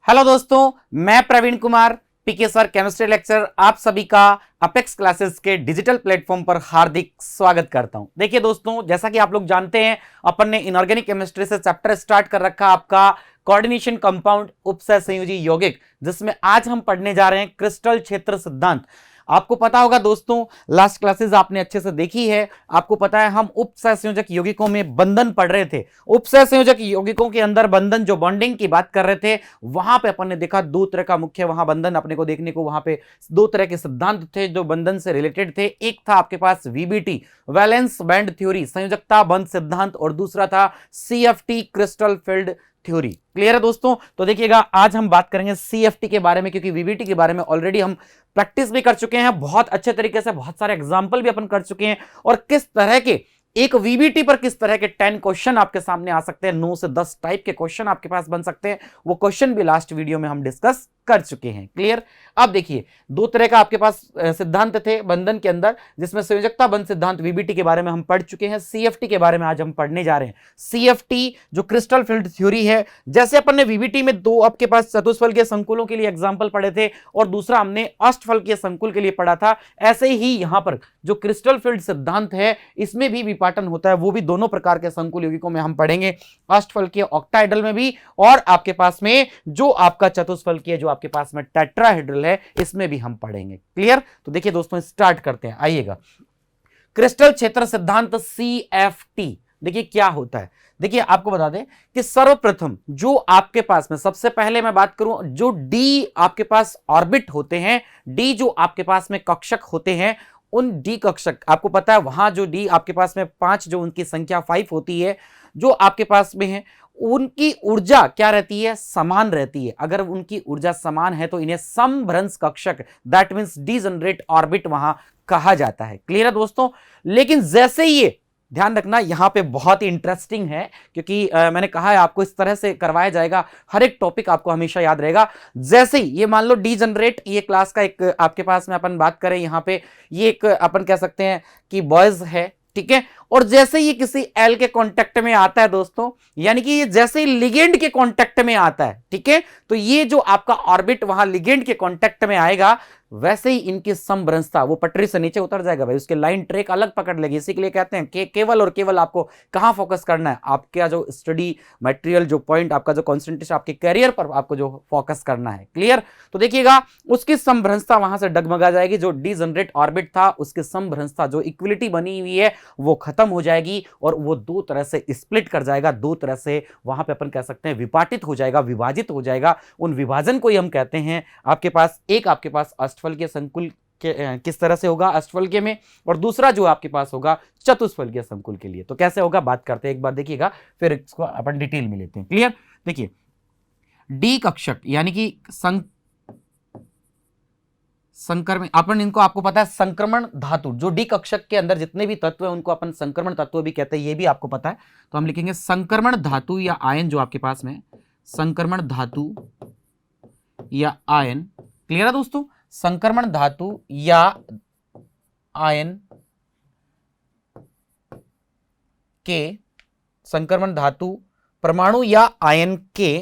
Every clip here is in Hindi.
हेलो दोस्तों, मैं Praveen Kumar PK sir chemistry lecture आप सभी का अपेक्स क्लासेस के डिजिटल प्लेटफॉर्म पर हार्दिक स्वागत करता हूं। देखिए दोस्तों, जैसा कि आप लोग जानते हैं, अपन ने इनऑर्गेनिक केमिस्ट्री से चैप्टर स्टार्ट कर रखा आपका कोऑर्डिनेशन कंपाउंड उपसय संयोजी यौगिक, जिसमें आज हम पढ़ने जा रहे हैं क्रिस्टल क्षेत्र सिद्धांत। आपको पता होगा दोस्तों, लास्ट क्लासेस आपने अच्छे से देखी है, आपको पता है हम उपसय संयोजक यौगिकों में बंधन पढ़ रहे थे। उपसय संयोजक यौगिकों के अंदर बंधन, जो बॉन्डिंग की बात कर रहे थे, वहां पे अपन ने देखा दो तरह का मुख्य वहां बंधन अपने को देखने को, वहां पे दो तरह के सिद्धांत थे जो बंधन से रिलेटेड थे। एक था आपके पास वीबीटी वैलेंस बैंड थ्योरी संयोजकता बंध सिद्धांत, और दूसरा था CFT crystal field theory. Clear है दोस्तों? तो देखिएगा, आज हम बात करेंगे सीएफटी के बारे में, क्योंकि वीबीटी के बारे में ऑलरेडी हम प्रैक्टिस भी कर चुके हैं बहुत अच्छे तरीके से, बहुत सारे एग्जाम्पल भी अपन कर चुके हैं, और किस तरह के एक वीबीटी पर किस तरह के 10 क्वेश्चन आपके सामने आ सकते हैं, 9 से 10 टाइप के क्वेश्चन आपके पास बन सकते हैं, वो क्वेश्चन भी लास्ट वीडियो में हम डिस्कस कर चुके हैं। क्लियर? अब देखिए, दो तरह का आपके पास सिद्धांत थे बंधन के अंदर, जिसमें संयोजकता बंध सिद्धांत वीबीटी के बारे में हम पढ़ चुके हैं। सीएफटी के बारे में आज हम पढ़ने जा रहे हैं। सीएफटी जो क्रिस्टल फील्ड थ्योरी है, जैसे अपन ने वीबीटी में दो आपके पास चतुष्फलकीय संकुलों के लिए एग्जाम्पल पढ़े थे और दूसरा हमने अष्टफलकीय संकुल के लिए पढ़ा था, ऐसे ही यहां पर जो क्रिस्टल फील्ड सिद्धांत है, इसमें भी विपाटन होता है। वो भी दोनों प्रकार के संकुल यौगिकों में हम पढ़ेंगे, अष्टफलकीय ऑक्टाहेड्रल में भी, और आपके पास में जो आपका चतुष्फलकीय जो आपके पास में टेट्राहेड्रल है, इसमें भी हम पढ़ेंगे। क्लियर? तो देखिए दोस्तों, स्टार्ट करते हैं। आइएगा, क्रिस्टल क्षेत्र सिद्धांत सीएफटी देखिए क्या होता है। देखिए, आपको बता दें कि सर्वप्रथम जो आपके पास में, सबसे पहले मैं बात करूं, जो डी आपके पास ऑर्बिट होते हैं, डी जो आपके पास में कक्षक होते हैं, उन डी कक्षक, आपको पता है वहां जो डी आपके पास में 5, जो उनकी संख्या 5 होती है, जो आपके पास में है, उनकी ऊर्जा क्या रहती है? समान रहती है। अगर उनकी ऊर्जा समान है तो इन्हें समभ्रंश कक्षक, दैट मींस डीजनरेट ऑर्बिट वहां कहा जाता है। क्लियर है दोस्तों? लेकिन जैसे ही ये, ध्यान रखना, यहां पे बहुत ही इंटरेस्टिंग है, क्योंकि मैंने कहा है आपको इस तरह से करवाया जाएगा, हर एक टॉपिक आपको हमेशा याद रहेगा। जैसे ही ये मान लो डीजनरेट, ये क्लास का एक आपके पास में अपन बात करें, यहां पे ये एक अपन कह सकते हैं कि बॉयज है, ठीक है, और जैसे ये किसी एल के कांटेक्ट में आता है दोस्तों, यानी कि ये जैसे ही लिगेंड के कांटेक्ट में आता है, ठीक है, तो ये जो आपका ऑर्बिट वहां लिगेंड के कांटेक्ट में आएगा, वैसे ही इनकी समभ्रंशता वो पटरी से नीचे उतर जाएगा भाई, उसके लाइन ट्रैक अलग पकड़ लेगी। इसी के लिए कहते हैं कि केवल और केवल आपको कहां फोकस करना है, आपका जो स्टडी मटेरियल, जो पॉइंट आपका जो कॉन्सेंट्रेशन, आपके कैरियर पर आपको जो फोकस करना है। क्लियर? तो देखिएगा, उसकी समभ्रंशता वहां से डगमगा जाएगी। जो डीजनरेट ऑर्बिट था, उसकी समभ्रंशता, जो इक्विलिटी बनी हुई है, वो खत्म हो जाएगी और वो दो तरह से स्प्लिट कर जाएगा, दो तरह से वहां पे अपन कह सकते हैं विपाटित हो जाएगा, विभाजित हो जाएगा। उन विभाजन को ही हम कहते हैं, आपके पास एक आपके पास अष्टफलकीय संकुल के किस तरह से होगा अष्टफलकीय में, और दूसरा जो आपके पास होगा चतुष्फलकीय संकुल के लिए। तो कैसे होगा बात करते हैं, एक बार देखिएगा, फिर इसको अपन डिटेल में लेते हैं। क्लियर? देखिए, डी कक्षक यानी कि संक्रमण, अपन इनको, आपको पता है संक्रमण धातु, जो डी कक्षक के अंदर जितने भी तत्व हैं उनको अपन संक्रमण तत्व भी कहते हैं, ये भी आपको पता है। तो हम लिखेंगे संक्रमण धातु या आयन, जो आपके पास में संक्रमण धातु या आयन। क्लियर है दोस्तों? संक्रमण धातु या आयन के, संक्रमण धातु परमाणु या आयन के,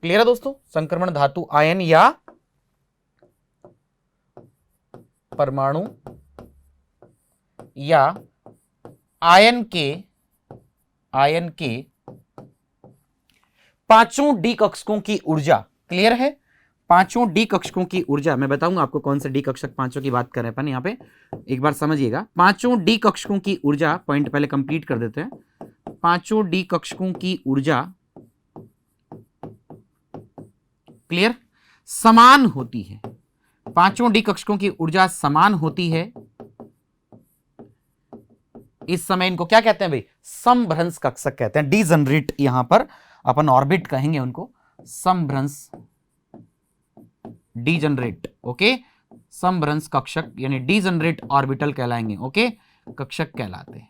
क्लियर है दोस्तों? संक्रमण धातु आयन या परमाणु या आयन के पांचों डी कक्षकों की ऊर्जा। क्लियर है? पांचों डी कक्षकों की ऊर्जा, मैं बताऊंगा आपको कौन से डी कक्षक पांचों की बात कर रहे हैं अपन, यहां पे एक बार समझिएगा। पांचों डी कक्षकों की ऊर्जा, पॉइंट पहले कंप्लीट कर देते हैं। पांचों डी कक्षकों की ऊर्जा, क्लियर, समान होती है। पांचों डी कक्षकों की ऊर्जा समान होती है। इस समय इनको क्या कहते हैं भाई? समभ्रंश कक्षक कहते हैं। डीजनरेट, यहां पर अपन ऑर्बिट कहेंगे उनको, समभ्रंश, डीजनरेट, ओके, समभ्रंश कक्षक यानी डीजनरेट ऑर्बिटल कहलाएंगे, ओके, कक्षक कहलाते हैं।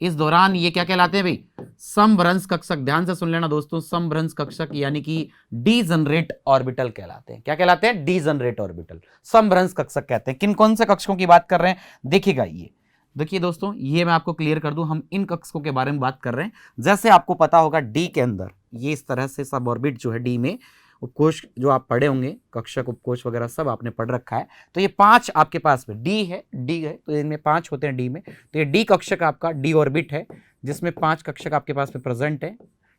इस दौरान ये क्या कहलाते हैं भाई? समभ्रंश कक्षक। ध्यान से सुन लेना दोस्तों, समभ्रंश कक्षक यानी कि डीजनरेट ऑर्बिटल कहलाते हैं। क्या कहलाते हैं? डीजनरेट ऑर्बिटल, समभ्रंश कक्षक कहते हैं। किन कौन से कक्षकों की बात कर रहे हैं देखिएगा। ये देखिए दोस्तों, ये मैं आपको क्लियर कर दूं, हम इन कक्षकों के बारे में बात कर रहे हैं। जैसे आपको पता होगा डी के अंदर ये इस तरह से सब ऑर्बिट जो है डी में, उपकोष जो आप पढ़े होंगे, कक्षक उपकोष वगैरह सब आपने पढ़ रखा है। तो ये 5 आपके पास में डी है तो इनमें 5 होते हैं डी में। तो ये डी कक्षक आपका डी ऑर्बिट है जिसमें 5 कक्षक आपके पास में प्रेजेंट है।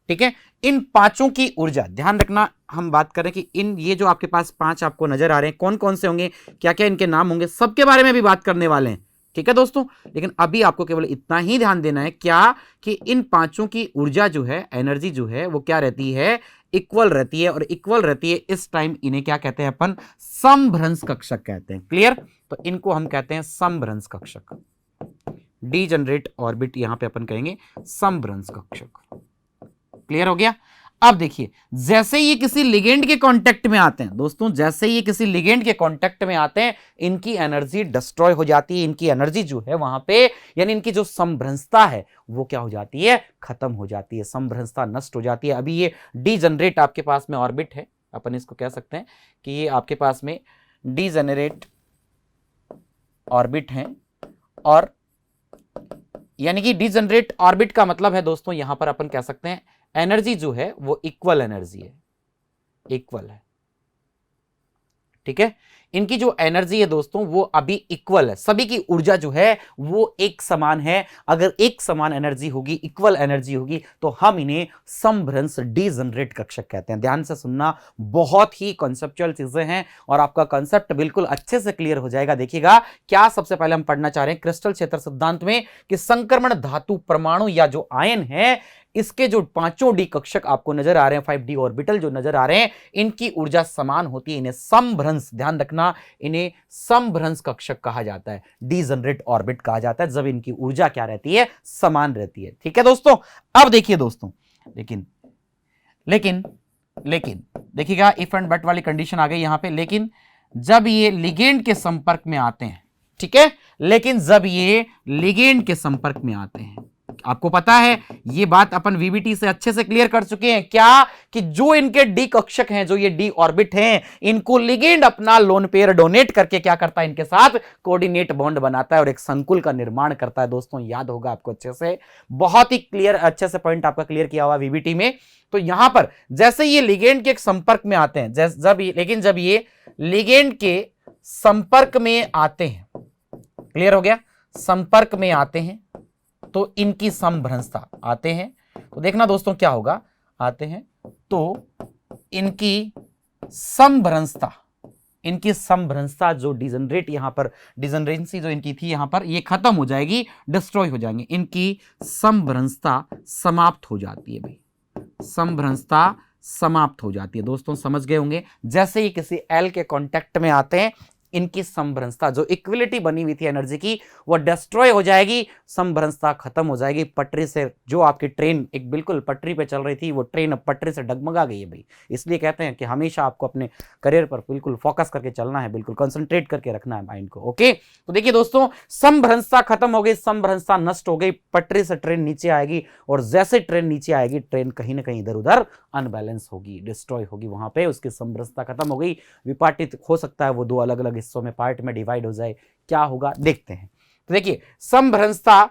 ठीक है, इन पांचों की ऊर्जा ध्यान रखना, हम बात करें कि इन ये जो आपके पास 5 आपको नजर आ रहे हैं कौन कौन से होंगे, क्या क्या इनके नाम होंगे, सबके बारे में भी बात करने वाले हैं। ठीक है दोस्तों, लेकिन अभी आपको केवल इतना ही ध्यान देना है क्या कि इन पांचों की ऊर्जा जो है, एनर्जी जो है वो क्या रहती है, इक्वल रहती है। और इक्वल रहती है इस टाइम इन्हें क्या कहते हैं अपन, समभ्रंश कक्षक कहते हैं। क्लियर, तो इनको हम कहते हैं समभ्रंश कक्षक। डीजनरेट ऑर्बिट यहां पे अपन कहेंगे समभ्रंश कक्षक। क्लियर हो गया। अब देखिए, जैसे ये किसी लिगेंड के कांटेक्ट में आते हैं दोस्तों, जैसे ये किसी लिगेंड के कांटेक्ट में आते हैं, इनकी एनर्जी डिस्ट्रॉय हो जाती है। इनकी एनर्जी जो है वहां पे, यानी इनकी जो समभ्रंशता है वो क्या हो जाती है, खत्म हो जाती है, समभ्रंशता नष्ट हो जाती है। अभी ये डीजनरेट आपके पास में ऑर्बिट है, अपन इसको कह सकते हैं कि ये आपके पास में डीजनरेट ऑर्बिट है। और यानी कि डीजनरेट ऑर्बिट का मतलब है दोस्तों, यहां पर अपन कह सकते हैं एनर्जी जो है वो इक्वल एनर्जी है, इक्वल है। ठीक है, इनकी जो एनर्जी है दोस्तों वो अभी इक्वल है, सभी की ऊर्जा जो है वो एक समान है। अगर एक समान एनर्जी होगी, इक्वल एनर्जी होगी, तो हम इन्हें समभ्रंश डीजनरेट कक्षक कहते हैं। ध्यान से सुनना, बहुत ही कॉन्सेप्चुअल चीजें हैं और आपका कॉन्सेप्ट बिल्कुल अच्छे से क्लियर हो जाएगा। देखिएगा क्या सबसे पहले हम पढ़ना चाह रहे हैं क्रिस्टल क्षेत्र सिद्धांत में कि संक्रमण धातु परमाणु या जो आयन है, इसके जो पांचों डी कक्षक आपको नजर आ रहे हैं, 5D ऑर्बिटल जो नजर आ रहे हैं, इनकी ऊर्जा समान होती है। इन्हें समभ्रंश, ध्यान रखना, इन्हें समभ्रंश कक्षक कहा जाता है, डीजनरेट ऑर्बिट कहा जाता है जब इनकी ऊर्जा क्या रहती है, समान रहती है। ठीक है दोस्तों, अब देखिए दोस्तों, लेकिन लेकिन लेकिन देखिएगा, इफ एंड बट वाली कंडीशन आ गई यहां पे। लेकिन जब ये लिगेंड के संपर्क में आते हैं, ठीक है, लेकिन जब ये लिगेंड के संपर्क में आते हैं, आपको पता है ये बात अपन वीबीटी से अच्छे से क्लियर कर चुके हैं क्या, कि जो इनके डी कक्षक हैं, जो ये डी ऑर्बिट हैं, इनको लिगेंड अपना लोन पेयर डोनेट करके क्या करता है, इनके साथ कोऑर्डिनेट बॉन्ड बनाता है और एक संकुल का निर्माण करता है। दोस्तों याद होगा आपको अच्छे से, बहुत ही क्लियर, अच्छे से पॉइंट आपका क्लियर किया हुआ वीबीटी में। तो यहां पर जैसे ये लिगेंड के संपर्क में आते हैं, लेकिन जब ये लिगेंड के संपर्क में आते हैं, क्लियर हो गया, संपर्क में आते हैं तो इनकी समभ्रंशता आते हैं, तो देखना दोस्तों क्या होगा, आते हैं तो इनकी समभ्रंशता जो डीजनरेट यहां पर डिजनरेंसी जो इनकी थी यहां पर, ये खत्म हो जाएगी, डिस्ट्रॉय हो जाएंगे, इनकी समभ्रंशता समाप्त हो जाती है भाई, समभ्रंशता समाप्त हो जाती है। दोस्तों समझ गए होंगे, जैसे ही किसी एल के कांटेक्ट में आते हैं, इनकी समभ्रंशता, जो इक्विलिटी बनी हुई थी एनर्जी की, वो डिस्ट्रॉय हो जाएगी, समभ्रंशता खत्म हो जाएगी। पटरी से जो आपकी ट्रेन एक बिल्कुल पटरी पे चल रही थी, वो ट्रेन अब पटरी से डगमगा गई है भाई। इसलिए कहते हैं कि हमेशा आपको अपने करियर पर बिल्कुल फोकस करके चलना है, बिल्कुल कंसंट्रेट करके रखना है माइंड को। ओके, तो देखिए दोस्तों, समभ्रंशता खत्म हो गई, समभ्रंशता नष्ट हो गई, पटरी से ट्रेन नीचे आएगी, और जैसे ट्रेन नीचे आएगी, ट्रेन कहीं ना कहीं इधर उधर अनबैलेंस होगी, डिस्ट्रॉय होगी, वहां पे उसकी समभ्रंशता खत्म हो गई, विपाटित हो सकता है वो दो अलग अलग हिस्सों में, पार्ट में डिवाइड हो जाए, क्या होगा देखते हैं। तो देखिए, समभ्रंशता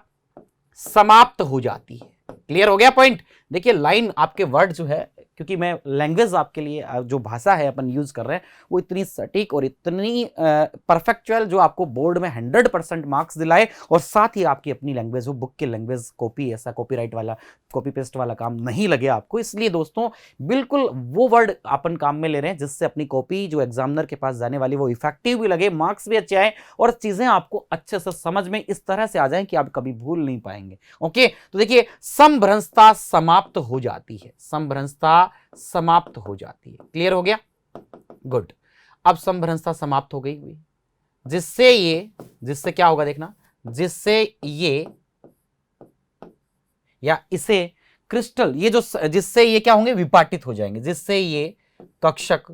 समाप्त हो जाती है। क्लियर हो गया पॉइंट। देखिए लाइन आपके वर्ड जो है, क्योंकि मैं लैंग्वेज आपके लिए जो भाषा है अपन यूज कर रहे हैं वो इतनी सटीक और इतनी परफेक्चुअल, जो आपको बोर्ड में 100% मार्क्स दिलाए, और साथ ही आपकी अपनी लैंग्वेज हो, बुक की लैंग्वेज कॉपी, ऐसा कॉपीराइट वाला कॉपी पेस्ट वाला काम नहीं लगे आपको। इसलिए दोस्तों बिल्कुल वो वर्ड अपन काम में ले रहे हैं जिससे अपनी कॉपी जो एग्जामिनर के पास जाने वाली वो इफेक्टिव भी लगे, मार्क्स भी अच्छे आए, और चीजें आपको अच्छे से समझ में इस तरह से आ जाए कि आप कभी भूल नहीं पाएंगे। ओके, तो देखिए, समभ्रंशता समाप्त हो जाती है, समभ्रंशता समाप्त हो जाती है। क्लियर हो गया, गुड। अब समभ्रंशता समाप्त हो गई हुई, जिससे क्या होगा देखना, जिससे ये या इसे क्रिस्टल, ये जो जिससे ये क्या होंगे, विपाटित हो जाएंगे, जिससे ये कक्षक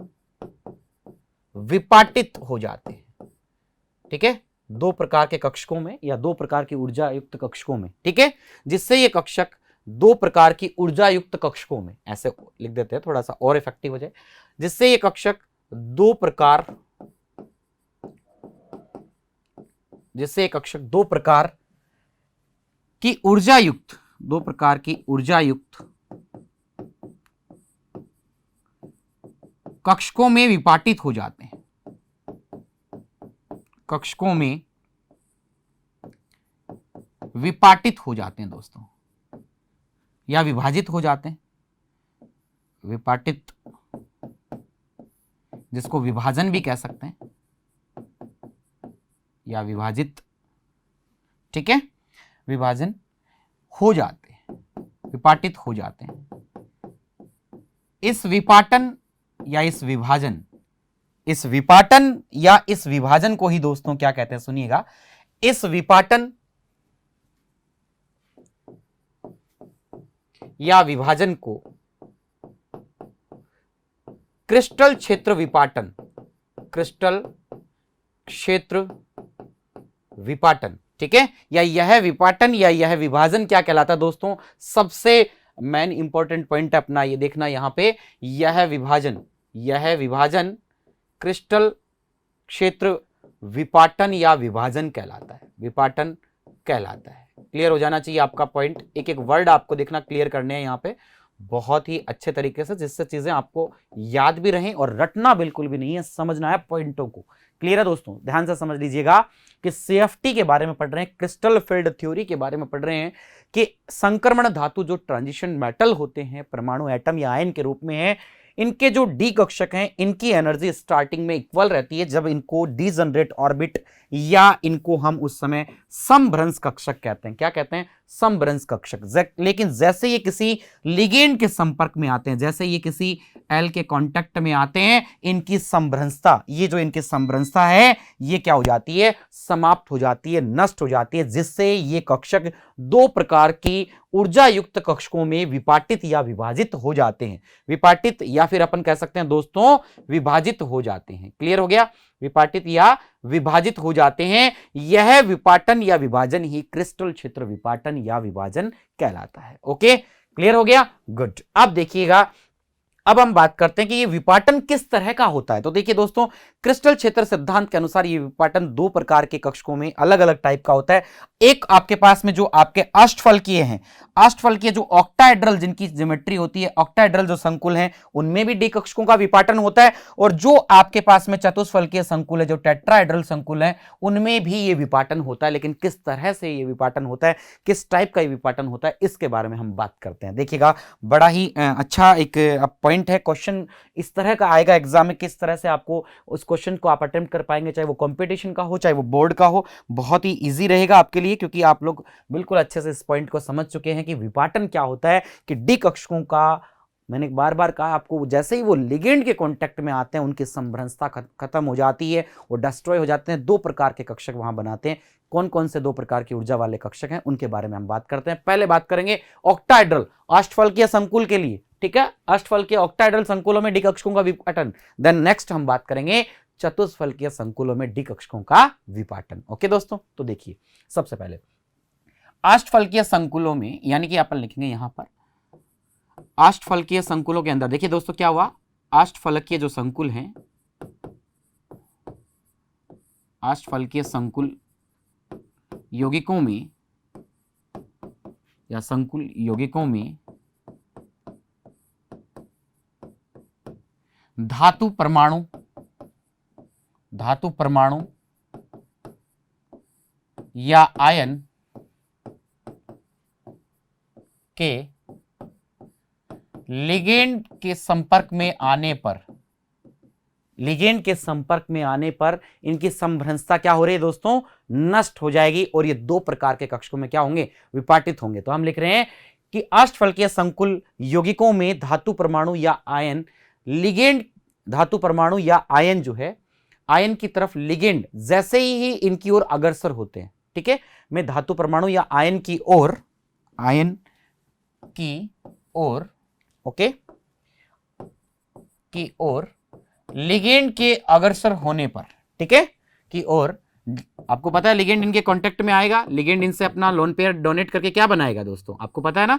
विपाटित हो जाते हैं। ठीक है, दो प्रकार के कक्षकों में या दो प्रकार की ऊर्जा युक्त कक्षकों में, ठीक है, जिससे ये कक्षक दो प्रकार की ऊर्जा युक्त कक्षकों में, ऐसे लिख देते हैं थोड़ा सा और इफेक्टिव हो जाए, जिससे ये कक्षक दो प्रकार की ऊर्जा युक्त, दो प्रकार की ऊर्जा युक्त कक्षकों में विपाटित हो जाते हैं, कक्षकों में विपाटित हो जाते हैं दोस्तों, या विभाजित हो जाते हैं। विपाटित, जिसको विभाजन भी कह सकते हैं, या विभाजित, ठीक है, विभाजन हो जाते हैं, विपाटित हो जाते हैं। इस विपाटन या इस विभाजन, इस विपाटन या इस विभाजन को ही दोस्तों क्या कहते हैं, सुनिएगा, इस विपाटन या विभाजन को क्रिस्टल क्षेत्र विपाटन, क्रिस्टल क्षेत्र विपाटन, ठीक है, या यह विपाटन या यह विभाजन क्या कहलाता है दोस्तों, सबसे मेन इंपॉर्टेंट पॉइंट अपना ये देखना यहां पे, यह विभाजन क्रिस्टल क्षेत्र विपाटन या विभाजन कहलाता है, विपाटन कहलाता है। क्लियर हो जाना चाहिए आपका पॉइंट, एक एक वर्ड आपको देखना, क्लियर करने हैं यहां पे बहुत ही अच्छे तरीके से, जिससे चीजें आपको याद भी रहें और रटना बिल्कुल भी नहीं है, समझना है पॉइंटों को। क्लियर है दोस्तों, ध्यान से समझ लीजिएगा कि सीएफटी के बारे में पढ़ रहे हैं, क्रिस्टल फील्ड थ्योरी के बारे में पढ़ रहे हैं कि संक्रमण धातु जो ट्रांजिशन मेटल होते हैं, परमाणु एटम या आयन के रूप में है, इनके जो डी कक्षक हैं, इनकी एनर्जी स्टार्टिंग में इक्वल रहती है जब इनको डीजनरेट ऑर्बिट या इनको हम उस समय समभ्रंश कक्षक कहते हैं। क्या कहते हैं? समभ्रंश कक्षक। लेकिन जैसे ये किसी लिगेंड के संपर्क में आते हैं, जैसे ये किसी एल के कांटेक्ट में आते हैं, इनकी समभ्रंशता, ये जो इनकी समभ्रंशता है, ये क्या हो जाती है? समाप्त हो जाती है, नष्ट हो जाती है, जिससे ये कक्षक दो प्रकार की ऊर्जा युक्त कक्षकों में विपाटित या विभाजित हो जाते हैं। विपाटित या फिर अपन कह सकते हैं दोस्तों विभाजित हो जाते हैं। क्लियर हो गया? विपाटित या विभाजित हो जाते हैं। यह विपाटन या विभाजन ही क्रिस्टल क्षेत्र विपाटन या विभाजन कहलाता है। ओके, क्लियर हो गया? गुड। अब देखिएगा, अब हम बात करते हैं कि ये विपाटन किस तरह का होता है। तो देखिए दोस्तों, क्रिस्टल क्षेत्र सिद्धांत के अनुसार ये विपाटन दो प्रकार के कक्षकों में अलग अलग टाइप का होता है। एक आपके पास में जो आपके अष्टफलकीय हैं, अष्टफलकीय जो ऑक्टाहेड्रल जिनकी ज्योमेट्री होती है, ऑक्टाहेड्रल जो संकुल हैं, उनमें भी डी कक्षकों का विपाटन होता है। और जो आपके पास में चतुष्फलकीय संकुल है, जो टेट्राहेड्रल संकुल है, उनमें भी ये विपाटन होता है। लेकिन किस तरह से ये विपाटन होता है, किस टाइप का ये विपाटन होता है, इसके बारे में हम बात करते हैं। देखिएगा, बड़ा ही अच्छा एक पॉइंट है, क्वेश्चन इस तरह का आएगा एग्जाम में, किस तरह से आपको उस क्वेश्चन को आप अटेम्प्ट कर पाएंगे, चाहे वो कंपटीशन का हो, चाहे वो बोर्ड का हो, बहुत ही इजी रहेगा आपके लिए, क्योंकि आप लोग बिल्कुल अच्छे से इस पॉइंट को समझ चुके हैं कि विपाटन क्या होता है। कि डी कक्षकों का, मैंने बार बार कहा आपको, जैसे ही वो लिगेंड के कांटेक्ट में आते हैं, उनकी समभ्रंशता खत्म हो जाती है, वो डिस्ट्रॉय हो जाते हैं। दो प्रकार के कक्षक वहां बनाते हैं। कौन कौन से दो प्रकार की ऊर्जा वाले कक्षक हैं, उनके बारे में हम बात करते हैं। पहले बात करेंगे ऑक्टाहेड्रल अष्टफलकीय संकुल के लिए, ठीक है, अष्टफलकीय ऑक्टाहेड्रल संकुलों में डी कक्षकों का विपाटन। देन नेक्स्ट हम बात करेंगे चतुष्फलकीय संकुलों में डी कक्षकों का विपाटन। ओके दोस्तों, तो देखिए, सबसे पहले अष्टफलकीय संकुलों में, यानी कि अपन लिखेंगे यहां पर अष्टफलकीय संकुलों के अंदर, देखिए दोस्तों क्या हुआ, अष्टफलकीय जो संकुल हैं, अष्टफलकीय संकुल यौगिकों में या संकुल यौगिकों में धातु परमाणु या आयन के लिगेंड के संपर्क में आने पर इनकी समभ्रंशता क्या हो रही है दोस्तों? नष्ट हो जाएगी, और ये दो प्रकार के कक्षकों में क्या होंगे? विपाटित होंगे। तो हम लिख रहे हैं कि अष्टफलकीय संकुल यौगिकों में धातु परमाणु या आयन, लिगेंड धातु परमाणु या आयन जो है, आयन की तरफ लिगेंड जैसे ही इनकी ओर अग्रसर होते हैं, ठीक है, में धातु परमाणु या आयन की ओर ओके की ओर लिगेंड के अग्रसर होने पर, ठीक है, की ओर, आपको पता है लिगेंड इनके कांटेक्ट में आएगा, लिगेंड इनसे अपना लोन पेयर डोनेट करके क्या बनाएगा दोस्तों? आपको पता है ना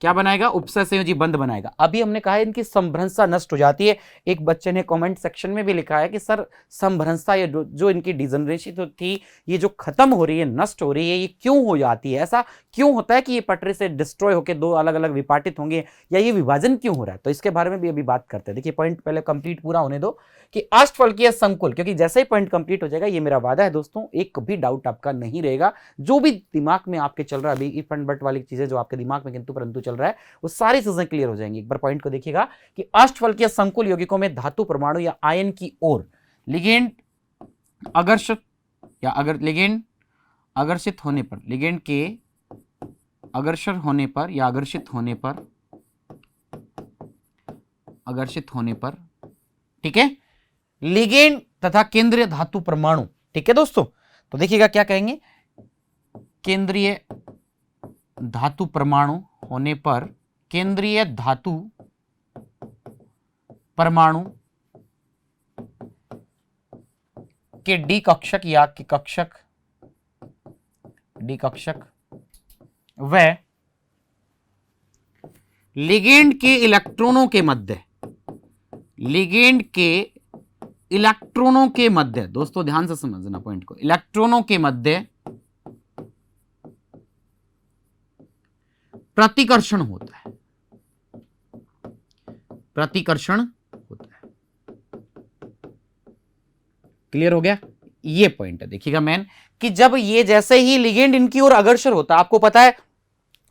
क्या बनाएगा, उपसर्ग संयोजी बंध बनाएगा। अभी हमने कहा है इनकी संभ्रंशता नष्ट हो जाती है। एक बच्चे ने कमेंट सेक्शन में भी लिखा है कि सर संभ्रंशता ये जो इनकी डिजनरेशन तो थी, ये जो खत्म हो रही है, नष्ट हो रही है, ये क्यों हो जाती है, ऐसा क्यों होता है कि ये पटरी से डिस्ट्रॉय होकर दो अलग अलग विपाटित होंगे, या ये विभाजन क्यों हो रहा है, तो इसके बारे में भी अभी बात करते हैं। देखिए पॉइंट पहले कंप्लीट पूरा होने दो कि अष्टफलकीय संकुल, क्योंकि जैसे ही पॉइंट कंप्लीट हो जाएगा, ये मेरा वादा है दोस्तों, एक भी डाउट आपका नहीं रहेगा। जो भी दिमाग में आपके चल रहा है अभी इफ एंड बट वाली चीजें जो आपके दिमाग में किंतु परंतु चल रहा है, वो सारी चीजें क्लियर हो जाएंगी। एक बार पॉइंट को देखिएगा कि अष्टफलकीय संकुल यौगिकों में धातु परमाणु या आयन की ओर लिगेंड अग्रसित या अगर लिगेंड आकर्षित होने पर, लिगेंड के अग्रसर होने पर या आकर्षित होने पर, आकर्षित होने पर, ठीक है, लिगेंड तथा केंद्रीय धातु परमाणु, ठीक है दोस्तों। तो देखिएगा क्या कहेंगे, केंद्रीय धातु परमाणु होने पर, केंद्रीय धातु परमाणु के डी कक्षक या के कक्षक, डी कक्षक व लिगेंड के इलेक्ट्रॉनों के मध्य, लिगेंड के इलेक्ट्रॉनों के मध्य, दोस्तों ध्यान से समझना पॉइंट को, इलेक्ट्रॉनों के मध्य प्रतिकर्षण होता है, प्रतिकर्षण होता है। क्लियर हो गया, ये पॉइंट है। देखिएगा मैन कि जब ये जैसे ही लिगेंड इनकी ओर अग्रसर होता है, आपको पता है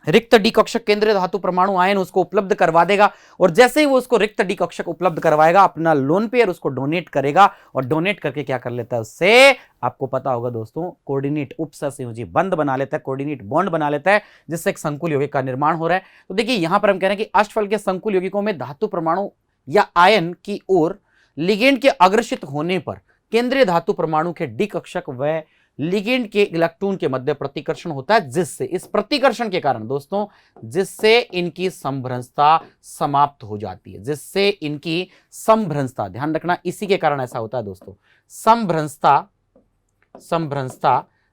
रिक्त डी कक्षक केंद्रीय धातु परमाणु आयन उसको उपलब्ध करवा देगा, और जैसे ही वो उसको रिक्त डी कक्षक उपलब्ध करवाएगा, अपना लोन पेयर उसको डोनेट करेगा, और डोनेट करके क्या कर लेता है, उससे आपको पता होगा दोस्तों, कोऑर्डिनेट उपसंयोजी बंध बना लेता है, कोऑर्डिनेट बॉन्ड बना लेता है, जिससे एक संकुल यौगिक का निर्माण हो रहा है। तो देखिए यहां पर हम कह रहे हैं कि अष्टफल के संकुल यौगिकों में धातु परमाणु या आयन की ओर लिगेंड के अग्रसित होने पर केंद्रीय धातु परमाणु के डी कक्षक व लिगेंड के इलेक्ट्रॉन के मध्य प्रतिकर्षण होता है, जिससे इस प्रतिकर्षण के कारण दोस्तों, जिससे इनकी संभ्रंशता समाप्त हो जाती है, जिससे इनकी संभ्रंशता, ध्यान रखना इसी के कारण ऐसा होता है दोस्तों, संभ्रंशता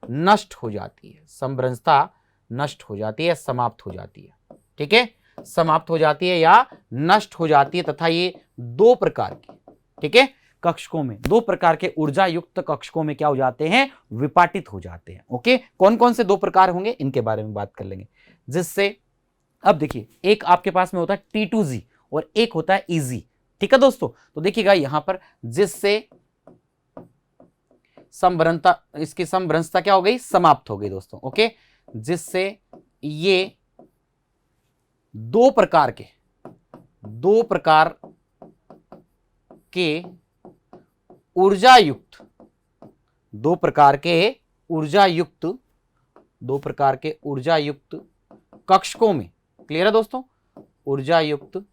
नष्ट हो जाती है, संभ्रंशता नष्ट हो जाती है, समाप्त हो जाती है, ठीक है, समाप्त हो जाती है या नष्ट हो जाती है। तथा ये दो प्रकार की, ठीक है, कक्षकों में, दो प्रकार के ऊर्जा युक्त कक्षकों में क्या हो जाते हैं, विपाटित हो जाते हैं। ओके, कौन कौन से दो प्रकार होंगे इनके बारे में बात कर लेंगे। जिससे अब देखिए एक आपके पास में होता है T2Z और एक होता है EZ, ठीक है दोस्तों। तो देखिएगा यहां पर जिससे संभ्रंशता, इसकी संभ्रंशता क्या हो गई, समाप्त हो गई दोस्तों। ओके, जिससे ये दो प्रकार के ऊर्जा युक्त, दो प्रकार के ऊर्जा युक्त कक्षकों में, क्लियर है दोस्तों, ऊर्जा युक्त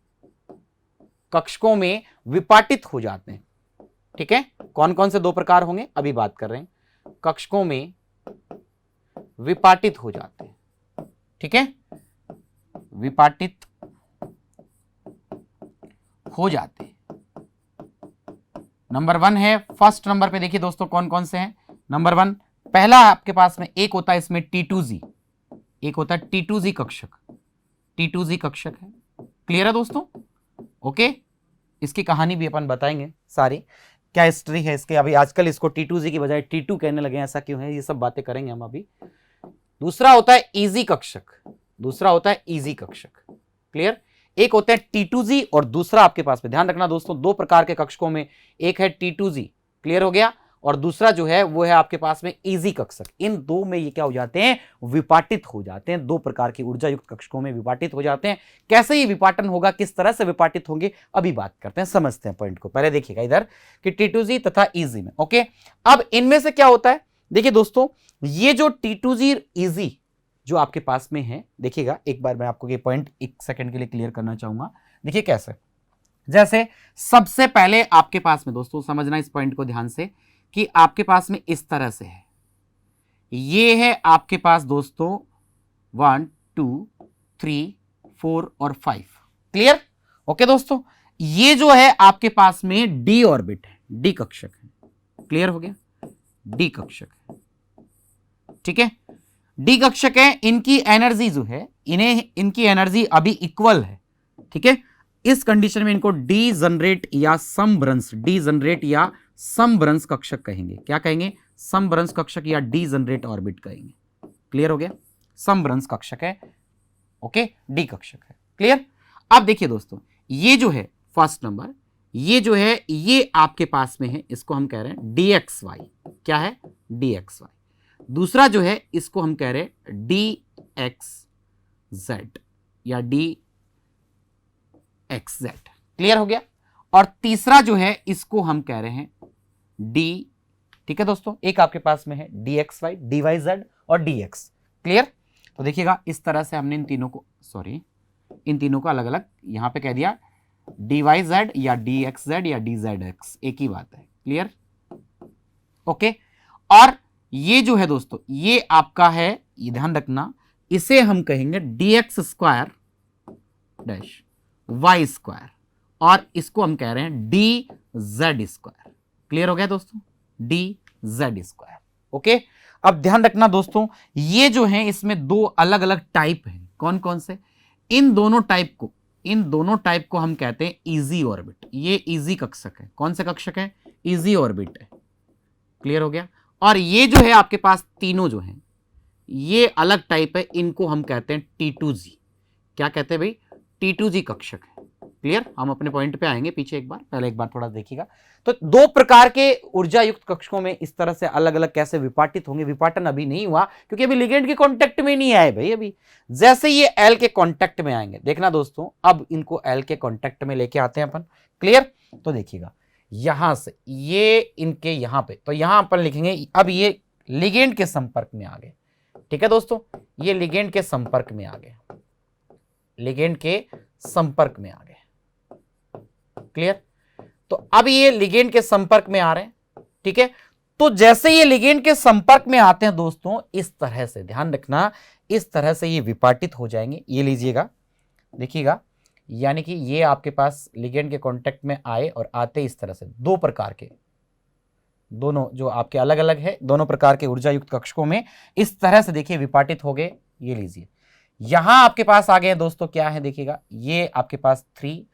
कक्षकों में विपाटित हो जाते हैं, ठीक है। कौन कौन से दो प्रकार होंगे अभी बात कर रहे हैं, कक्षकों में विपाटित हो जाते हैं, ठीक है, विपाटित हो जाते हैं। नंबर 1 है, फर्स्ट नंबर पे देखिए दोस्तों कौन कौन से हैं। नंबर 1 पहला आपके पास में एक होता है इसमें T2Z, एक होता है T2Z कक्षक, T2Z कक्षक है, क्लियर है दोस्तों। ओके, इसकी कहानी भी अपन बताएंगे, सारी क्या हिस्ट्री है इसके, अभी आजकल इसको T2Z की बजाय T2 कहने लगे, ऐसा क्यों है, ये सब बातें करेंगे हम अभी। दूसरा होता है EZ कक्षक, दूसरा होता है EZ कक्षक, क्लियर। एक होता है T2Z और दूसरा आपके पास में, ध्यान रखना दोस्तों, दो प्रकार के कक्षकों में, एक है T2Z, क्लियर हो गया, और दूसरा जो है वो है आपके पास में EZ कक्षक। इन दो में ये क्या हो जाते हैं, विपाटित हो जाते हैं, दो प्रकार की ऊर्जा युक्त कक्षकों में विपाटित हो जाते हैं। कैसे ये विपाटन होगा, किस तरह से विपाटित होंगे, अभी बात करते हैं, समझते हैं पॉइंट को। पहले देखिएगा इधर कि T2Z तथा EZ में। ओके, अब इनमें से क्या होता है, देखिए दोस्तों, ये जो T2Z EZ जो आपके पास में है, देखिएगा एक बार मैं आपको ये पॉइंट एक सेकंड के लिए क्लियर करना चाहूंगा। देखिए कैसे, जैसे सबसे पहले आपके पास में दोस्तों समझना इस पॉइंट को ध्यान से कि आपके पास में इस तरह से है, ये है आपके पास दोस्तों 1 2 3 4 और 5, क्लियर। ओके दोस्तों, ये जो है आपके पास में डी ऑर्बिट है, डी कक्षक है, क्लियर हो गया, डी कक्षक है, ठीक है। डी कक्षक है, इनकी एनर्जी जो है, इनकी एनर्जी अभी इक्वल है, ठीक है। इस कंडीशन में इनको डी जनरेट या समभ्रंश कक्षक कहेंगे। क्या कहेंगे? समभ्रंश कक्षक या डी जनरेट ऑर्बिट कहेंगे। क्लियर हो गया? समभ्रंश कक्षक है, ओके, डी कक्षक है। क्लियर? अब देखिए दोस्तों, ये जो है फर्स्ट नंबर, ये जो है ये आपके पास में है, इसको हम कह रहे हैं dxy। क्या है? dxy। दूसरा जो है इसको हम कह रहे हैं dxz या dxz। क्लियर हो गया? और तीसरा जो है इसको हम कह रहे हैं d, ठीक है दोस्तों, एक आपके पास में है dxy, dyz और dx। क्लियर? तो देखिएगा इस तरह से हमने इन तीनों को अलग अलग यहां पे कह दिया, dyz या dxz या dzx, एक ही बात है। क्लियर? ओके। और ये जो है दोस्तों, ये आपका है, ये ध्यान रखना, इसे हम कहेंगे dx square dash y square, और इसको हम कह रहे हैं dz स्क्वायर। क्लियर हो गया दोस्तों? dz square. ओके। अब ध्यान रखना दोस्तों, ये जो है इसमें दो अलग अलग टाइप हैं। कौन कौन से? इन दोनों टाइप को हम कहते हैं इजी ऑर्बिट। ये इजी कक्षक है। कौन से कक्षक है? इजी ऑर्बिट है। क्लियर हो गया? और ये जो है आपके पास तीनों जो हैं, ये अलग टाइप है, इनको हम कहते हैं T2G। क्या कहते हैं भाई? T2G कक्षक है। क्लियर? हम अपने पॉइंट पे आएंगे पीछे एक बार, पहले एक बार थोड़ा देखिएगा। तो दो प्रकार के ऊर्जा युक्त कक्षकों में इस तरह से अलग अलग कैसे विपाटित होंगे। विपाटन अभी नहीं हुआ क्योंकि अभी लिगेंड के कांटेक्ट में नहीं आए भाई। अभी जैसे ये एल के कांटेक्ट में आएंगे, देखना दोस्तों, अब इनको एल के कांटेक्ट में लेके आते हैं अपन। क्लियर? तो देखिएगा यहां से ये इनके यहां पे, तो यहां अपन लिखेंगे, अब ये लिगेंड के संपर्क में आ गए। ठीक है दोस्तों, ये लिगेंड के संपर्क में आ गए, लिगेंड के संपर्क में आ गए। क्लियर? तो अब ये लिगेंड के संपर्क में आ रहे हैं। ठीक है, तो जैसे ये लिगेंड के संपर्क में आते हैं दोस्तों, इस तरह से ध्यान रखना, इस तरह से ये विपाटित हो जाएंगे। ये लीजिएगा, देखिएगा, यानी कि ये आपके पास लिगेंड के कांटेक्ट में आए और आते इस तरह से दो प्रकार के, दोनों जो आपके अलग अलग है, दोनों प्रकार के ऊर्जा युक्त कक्षकों में इस तरह से देखिए विपाटित हो गए। ये लीजिए, यहां आपके पास आ गए दोस्तों, क्या है देखिएगा, ये आपके पास 3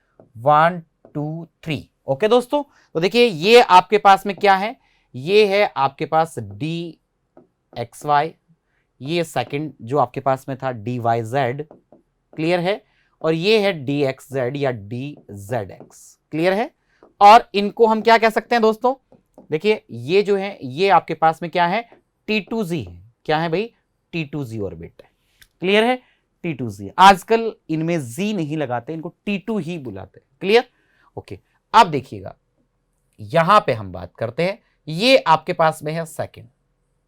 1 2 3। ओके दोस्तों, तो देखिए ये आपके पास में क्या है, ये है आपके पास dxy, ये सेकंड जो आपके पास में था dyz। क्लियर है? और ये है dxz या dzx। क्लियर है? और इनको हम क्या कह सकते हैं दोस्तों, देखिए ये जो है ये आपके पास में क्या है, T2Z है। क्या है भाई? T2Z ऑर्बिट है। क्लियर है? T2Z। आजकल इनमें Z नहीं लगाते, इनको T2 ही बुलाते हैं। क्लियर? ओके। अब देखिएगा यहां पे हम बात करते हैं, ये आपके पास में है सेकंड।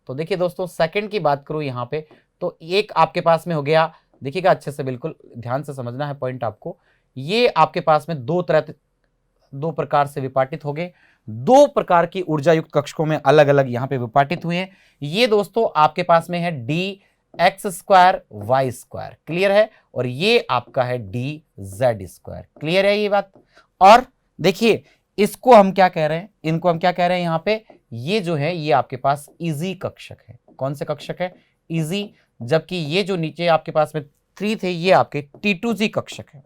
तो देखिए दोस्तों, सेकंड की बात करूं यहां पे, तो एक आपके पास में हो गया, देखिएगा अच्छे से, बिल्कुल ध्यान से समझना है पॉइंट आपको। ये आपके पास में दो प्रकार से विपाटित हो गए, दो प्रकार की ऊर्जा युक्त कक्षकों में अलग अलग यहां पे विपाटित हुए हैं। ये दोस्तों आपके पास में है dx square y square. Clear है? और ये आपका है dz स्क्वायर। क्लियर है ये बात? और देखिए इसको हम क्या कह रहे हैं, इनको हम क्या कह रहे हैं यहां पे, ये जो है ये आपके पास इजी कक्षक है। कौन से कक्षक है? इजी। जबकि ये जो नीचे आपके पास में 3 थे, ये आपके T2Z कक्षक है।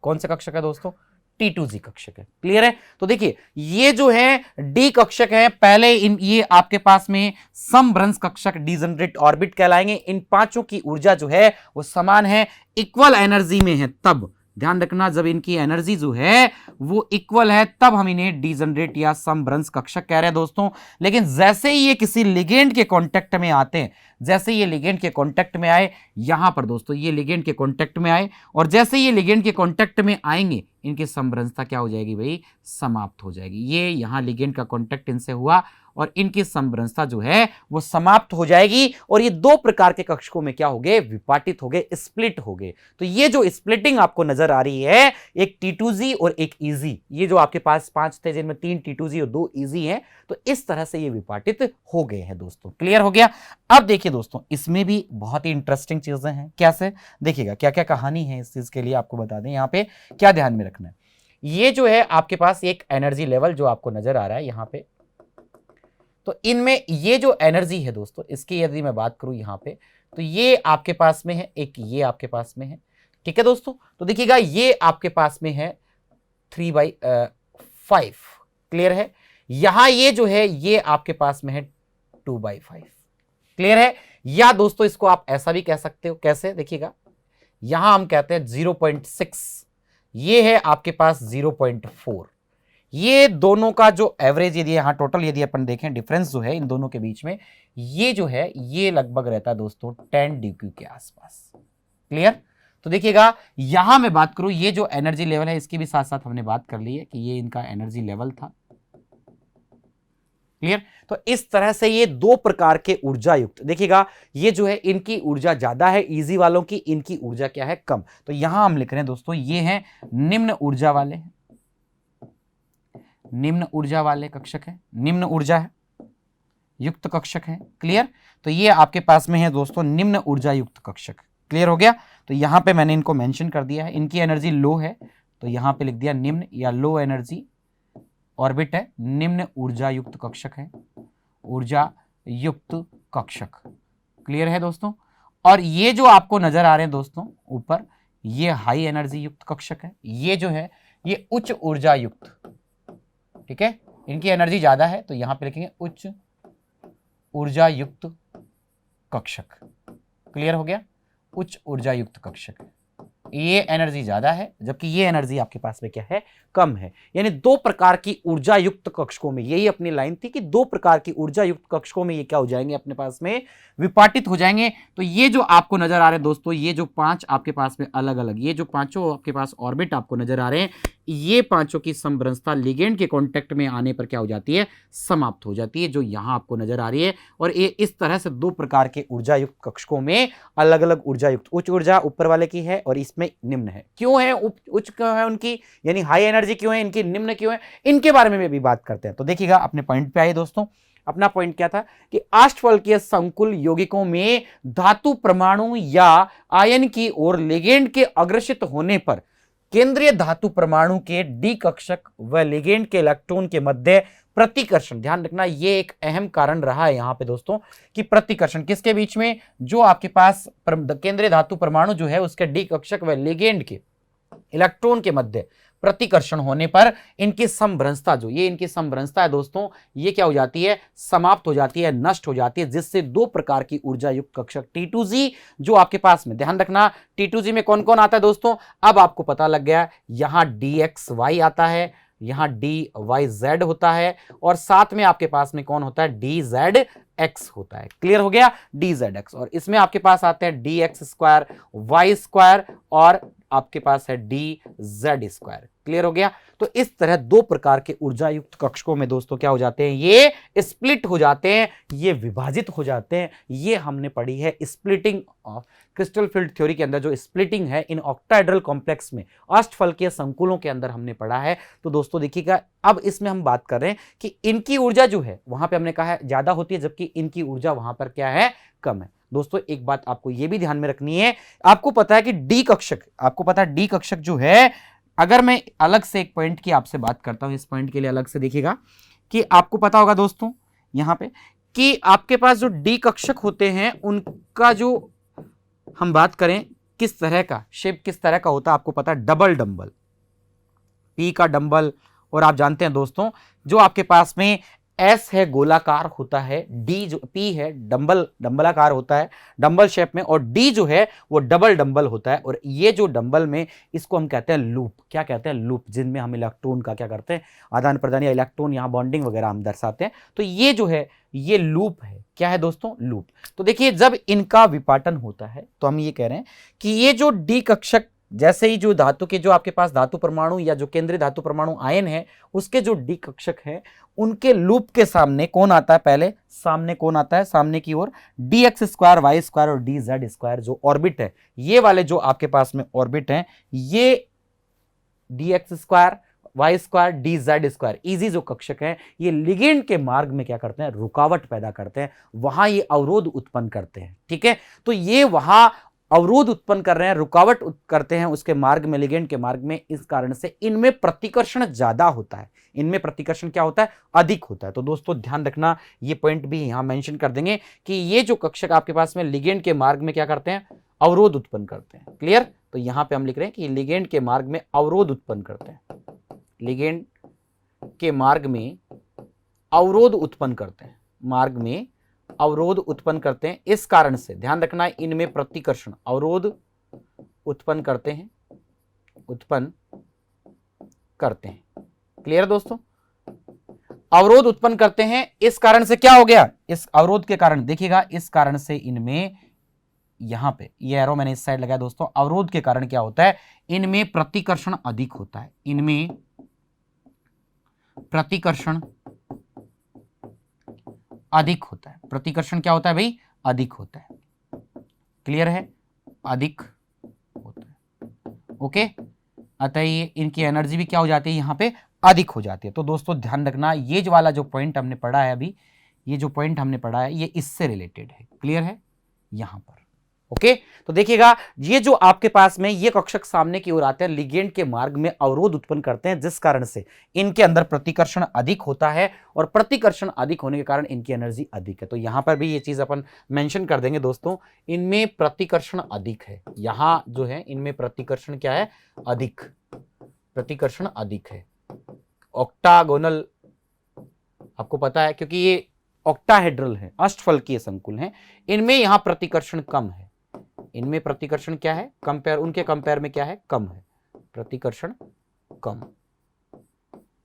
कौन से कक्षक है दोस्तों? T2Z कक्षक है। क्लियर है? तो देखिए ये जो है D कक्षक है, पहले ये आपके पास में समभ्रंश कक्षक डिजनरेट ऑर्बिट कहलाएंगे। इन पांचों की ऊर्जा जो है वो समान है, इक्वल एनर्जी में है। तब ध्यान रखना, जब इनकी एनर्जी जो है वो इक्वल है, तब हम इन्हें डिजनरेट या समभ्रंश कक्षक कह रहे हैं दोस्तों। लेकिन जैसे ही ये किसी लिगेंड के कांटेक्ट में आते हैं, जैसे ये लिगेंड के कांटेक्ट में आए, यहां पर दोस्तों ये लिगेंड के कांटेक्ट में आए, और जैसे ये लिगेंड के कांटेक्ट में आएंगे, इनकी समभ्रंशता क्या हो जाएगी भाई? समाप्त हो जाएगी। ये यहां लिगेंड का कांटेक्ट इनसे हुआ और इनकी समभ्रंशता जो है वो समाप्त हो जाएगी, और ये दो प्रकार के कक्षकों में क्या हो गए? विपाटित हो गए, स्प्लिट हो गए। तो ये जो स्प्लिटिंग आपको नजर आ रही है, एक T2Z और एक इजी, ये जो आपके पास 5 थे जिनमें 3 T2Z और 2 इजी हैं, तो इस तरह से ये विपाटित हो गए हैं दोस्तों। क्लियर हो गया? अब देखिए दोस्तों, इसमें भी बहुत ही इंटरेस्टिंग चीजें हैं। कैसे? देखिएगा क्या क्या कहानी है इस चीज के लिए, आपको बता दें यहां पे क्या ध्यान में रखना है। ये जो है आपके पास एक एनर्जी लेवल जो आपको नजर आ रहा है यहां पे, तो इनमें ये जो एनर्जी है दोस्तों, इसकी यदि मैं बात करूं यहां पे, तो ये आपके पास में है, एक ये आपके पास में है, ठीक है दोस्तों। तो देखिएगा ये आपके पास में है 3/5, क्लियर है। यहां ये जो है ये आपके पास में है 2/5, क्लियर है। या दोस्तों इसको आप ऐसा भी कह सकते हो, कैसे, देखिएगा यहां हम कहते हैं 0.6, ये है आपके पास 0.4। ये दोनों का जो एवरेज यदि यहां टोटल यदि अपन देखें, डिफरेंस जो है इन दोनों के बीच में, ये जो है ये लगभग रहता है दोस्तों 10 DQ के आसपास, क्लियर। तो देखिएगा यहां मैं बात करूं, ये जो एनर्जी लेवल है इसकी भी साथ साथ हमने बात कर ली है कि ये इनका एनर्जी लेवल था, क्लियर। तो इस तरह से ये दो प्रकार के ऊर्जा युक्त, देखिएगा ये जो है इनकी ऊर्जा ज्यादा है, इजी वालों की, इनकी ऊर्जा क्या है, कम। तो यहां हम लिख रहे हैं दोस्तों ये हैं निम्न ऊर्जा वाले, निम्न ऊर्जा वाले कक्षक है, निम्न ऊर्जा है युक्त कक्षक है, क्लियर। तो ये आपके पास में है दोस्तों निम्न ऊर्जा युक्त कक्षक, क्लियर हो गया। तो यहां पे मैंने इनको मेंशन कर दिया है, इनकी एनर्जी लो है तो यहां पे लिख दिया निम्न या लो एनर्जी ऑर्बिट है, निम्न ऊर्जा युक्त कक्षक है, ऊर्जा युक्त कक्षक, क्लियर है दोस्तों। और ये जो आपको नजर आ रहे हैं दोस्तों ऊपर, ये हाई एनर्जी युक्त कक्षक है, ये जो है ये उच्च ऊर्जा युक्त, ठीक है, इनकी एनर्जी ज्यादा है तो यहां पे लिखेंगे उच्च ऊर्जा युक्त कक्षक, क्लियर हो गया, उच्च ऊर्जा युक्त कक्षक है। ये एनर्जी ज्यादा है जबकि ये एनर्जी आपके पास में क्या है, कम है। यानी दो प्रकार की ऊर्जा युक्त कक्षकों में, यही अपनी लाइन थी कि दो प्रकार की ऊर्जा युक्त कक्षकों में ये क्या हो जाएंगे, अपने पास में विपाटित हो जाएंगे। तो ये जो आपको नजर आ रहे हैं दोस्तों, ये जो पांच आपके पास में अलग अलग, ये जो पांचों आपके पास ऑर्बिट आपको नजर आ रहे हैं, ये पांचों की समभ्रंशता लिगेंड के कांटेक्ट में आने पर क्या हो जाती है, समाप्त हो जाती है, जो यहां आपको नजर आ रही है। और ये इस तरह से दो प्रकार के ऊर्जा युक्त कक्षकों में अलग अलग ऊर्जा युक्त, उच्च ऊर्जा ऊपर वाले की है और इसमें निम्न है। क्यों है उच्च, क्यों है उनकी यानी हाई एनर्जी क्यों है इनकी, निम्न क्यों है, इनके बारे में भी बात करते हैं। तो देखिएगा अपने पॉइंट पे आइए दोस्तों। अपना पॉइंट क्या था कि अष्टफलकीय संकुल यौगिकों में धातु परमाणु या आयन की ओर लिगेंड के अग्रसित होने पर केंद्रीय धातु परमाणु के डी कक्षक व लिगेंड के इलेक्ट्रॉन के मध्य प्रतिकर्षण, ध्यान रखना ये एक अहम कारण रहा है यहां पे दोस्तों कि प्रतिकर्षण किसके बीच में, जो आपके पास केंद्रीय धातु परमाणु जो है उसके डी कक्षक व लिगेंड के इलेक्ट्रॉन के मध्य प्रतिकर्षण होने पर इनकी समभ्रंशता, जो ये इनकी समभ्रंशता है दोस्तों, ये क्या हो जाती है, समाप्त हो जाती है, नष्ट हो जाती है, जिससे दो प्रकार की ऊर्जा युक्त कक्षक T2G जो आपके पास में, ध्यान रखना T2G में कौन कौन आता है दोस्तों, अब आपको पता लग गया, यहां DXY आता है, यहां DYZ होता है और साथ में आपके पास में कौन होता है, DZX होता है, क्लियर हो गया, DZX। और इसमें आपके पास आते हैं DX2, Y2 और आपके पास है DZ2, क्लियर हो गया। तो इस तरह दो प्रकार के ऊर्जा युक्त कक्षकों में दोस्तों क्या हो जाते हैं, ये स्प्लिट हो जाते हैं, ये विभाजित हो जाते हैं। ये हमने पढ़ी है splitting of crystal field theory के अंदर, जो स्प्लिटिंग है इन ऑक्टाहेड्रल कॉम्प्लेक्स में अष्टफलकीय संकुलों के अंदर हमने पढ़ा है। तो दोस्तों देखिएगा अब इसमें हम बात कर रहे हैं कि इनकी ऊर्जा जो है वहां पे हमने कहा है ज्यादा होती है जबकि इनकी ऊर्जा वहां पर क्या है, कम है। दोस्तों एक बात आपको यह भी ध्यान में रखनी है, आपको पता है कि डी कक्षक, आपको पता है डी कक्षक जो है, अगर मैं अलग से एक पॉइंट की आपसे बात करता हूं, इस पॉइंट के लिए अलग से देखिएगा कि आपको पता होगा दोस्तों यहां पे कि आपके पास जो डी कक्षक होते हैं उनका जो हम बात करें किस तरह का शेप, किस तरह का होता है, आपको पता है डबल डंबल, पी का डंबल, और आप जानते हैं दोस्तों जो आपके पास में एस है गोलाकार होता है, डी जो पी है डंबलाकार होता है डंबल शेप में, और डी जो है वो डबल डंबल होता है। और ये जो डंबल में इसको हम कहते हैं लूप, क्या कहते हैं, लूप, जिनमें हम इलेक्ट्रॉन का क्या करते हैं, आदान प्रदान या इलेक्ट्रॉन यहाँ बॉन्डिंग वगैरह हम दर्शाते हैं। तो ये जो है ये लूप है, क्या है दोस्तों, लूप। तो देखिए जब इनका विपाटन होता है तो हम ये कह रहे हैं कि ये जो डी कक्षक, जैसे ही जो धातु के जो आपके पास धातु परमाणु या जो केंद्रीय धातु परमाणु आयन है उसके जो डी कक्षक है उनके लूप के सामने कौन आता है, पहले सामने कौन आता है, सामने की ओर DX2, Y2 और DZ2 जो ऑर्बिट है, ये वाले जो आपके पास में ऑर्बिट हैं, ये DX2, Y2, DZ2 इजी जो कक्षक हैं, ये लिगेंड के मार्ग में क्या करते हैं, रुकावट पैदा करते हैं, वहां ये अवरोध उत्पन्न करते हैं, ठीक है। तो ये वहां अवरोध उत्पन्न कर रहे हैं, रुकावट करते हैं उसके मार्ग में, लिगेंड के मार्ग में, इस कारण से इनमें प्रतिकर्षण ज्यादा होता है, इनमें प्रतिकर्षण क्या होता है, अधिक होता है। तो दोस्तों ध्यान रखना, ये पॉइंट भी यहां मेंशन कर देंगे कि ये जो कक्षक आपके पास में लिगेंड के मार्ग में क्या करते हैं, अवरोध उत्पन्न करते हैं। क्लियर? तो यहां पे हम लिख रहे हैं कि लिगेंड के मार्ग में अवरोध उत्पन्न करते हैं, लिगेंड के मार्ग में अवरोध उत्पन्न करते हैं, मार्ग में अवरोध उत्पन्न करते हैं। इस कारण से ध्यान रखना, इनमें प्रतिकर्षण, अवरोध उत्पन्न करते हैं, उत्पन्न करते हैं। क्लियर दोस्तों? अवरोध उत्पन्न करते हैं, इस कारण से क्या हो गया, इस अवरोध के कारण देखिएगा, इस कारण से इनमें, यहां पे ये एरो मैंने इस साइड लगाया दोस्तों, अवरोध के कारण क्या होता है, इनमें प्रतिकर्षण अधिक होता है, इनमें प्रतिकर्षण अधिक होता है। प्रतिकर्षण क्या होता है भाई, अधिक होता है। क्लियर है? अधिक होता है। ओके, अतः ये इनकी एनर्जी भी क्या हो जाती है, यहां पे अधिक हो जाती है। तो दोस्तों ध्यान रखना, ये जो वाला जो पॉइंट हमने पढ़ा है अभी, ये जो पॉइंट हमने पढ़ा है ये इससे रिलेटेड है। क्लियर है? यहां पर ओके। तो देखिएगा, ये जो आपके पास में ये कक्षक सामने की ओर आते हैं, लिगेंड के मार्ग में अवरोध उत्पन्न करते हैं, जिस कारण से इनके अंदर प्रतिकर्षण अधिक होता है, और प्रतिकर्षण अधिक होने के कारण इनकी एनर्जी अधिक है। तो यहां पर भी ये चीज अपन मेंशन कर देंगे दोस्तों, इनमें प्रतिकर्षण अधिक है, यहां जो है इनमें प्रतिकर्षण क्या है, अधिक, प्रतिकर्षण अधिक है। ऑक्टागोनल आपको पता है, क्योंकि ये ऑक्टाहेड्रल है, अष्टफलकीय संकुल है, इनमें यहां प्रतिकर्षण कम है, इनमें प्रतिकर्षण क्या है, कंपेयर, उनके कंपेयर में क्या है, कम है, प्रतिकर्षण कम।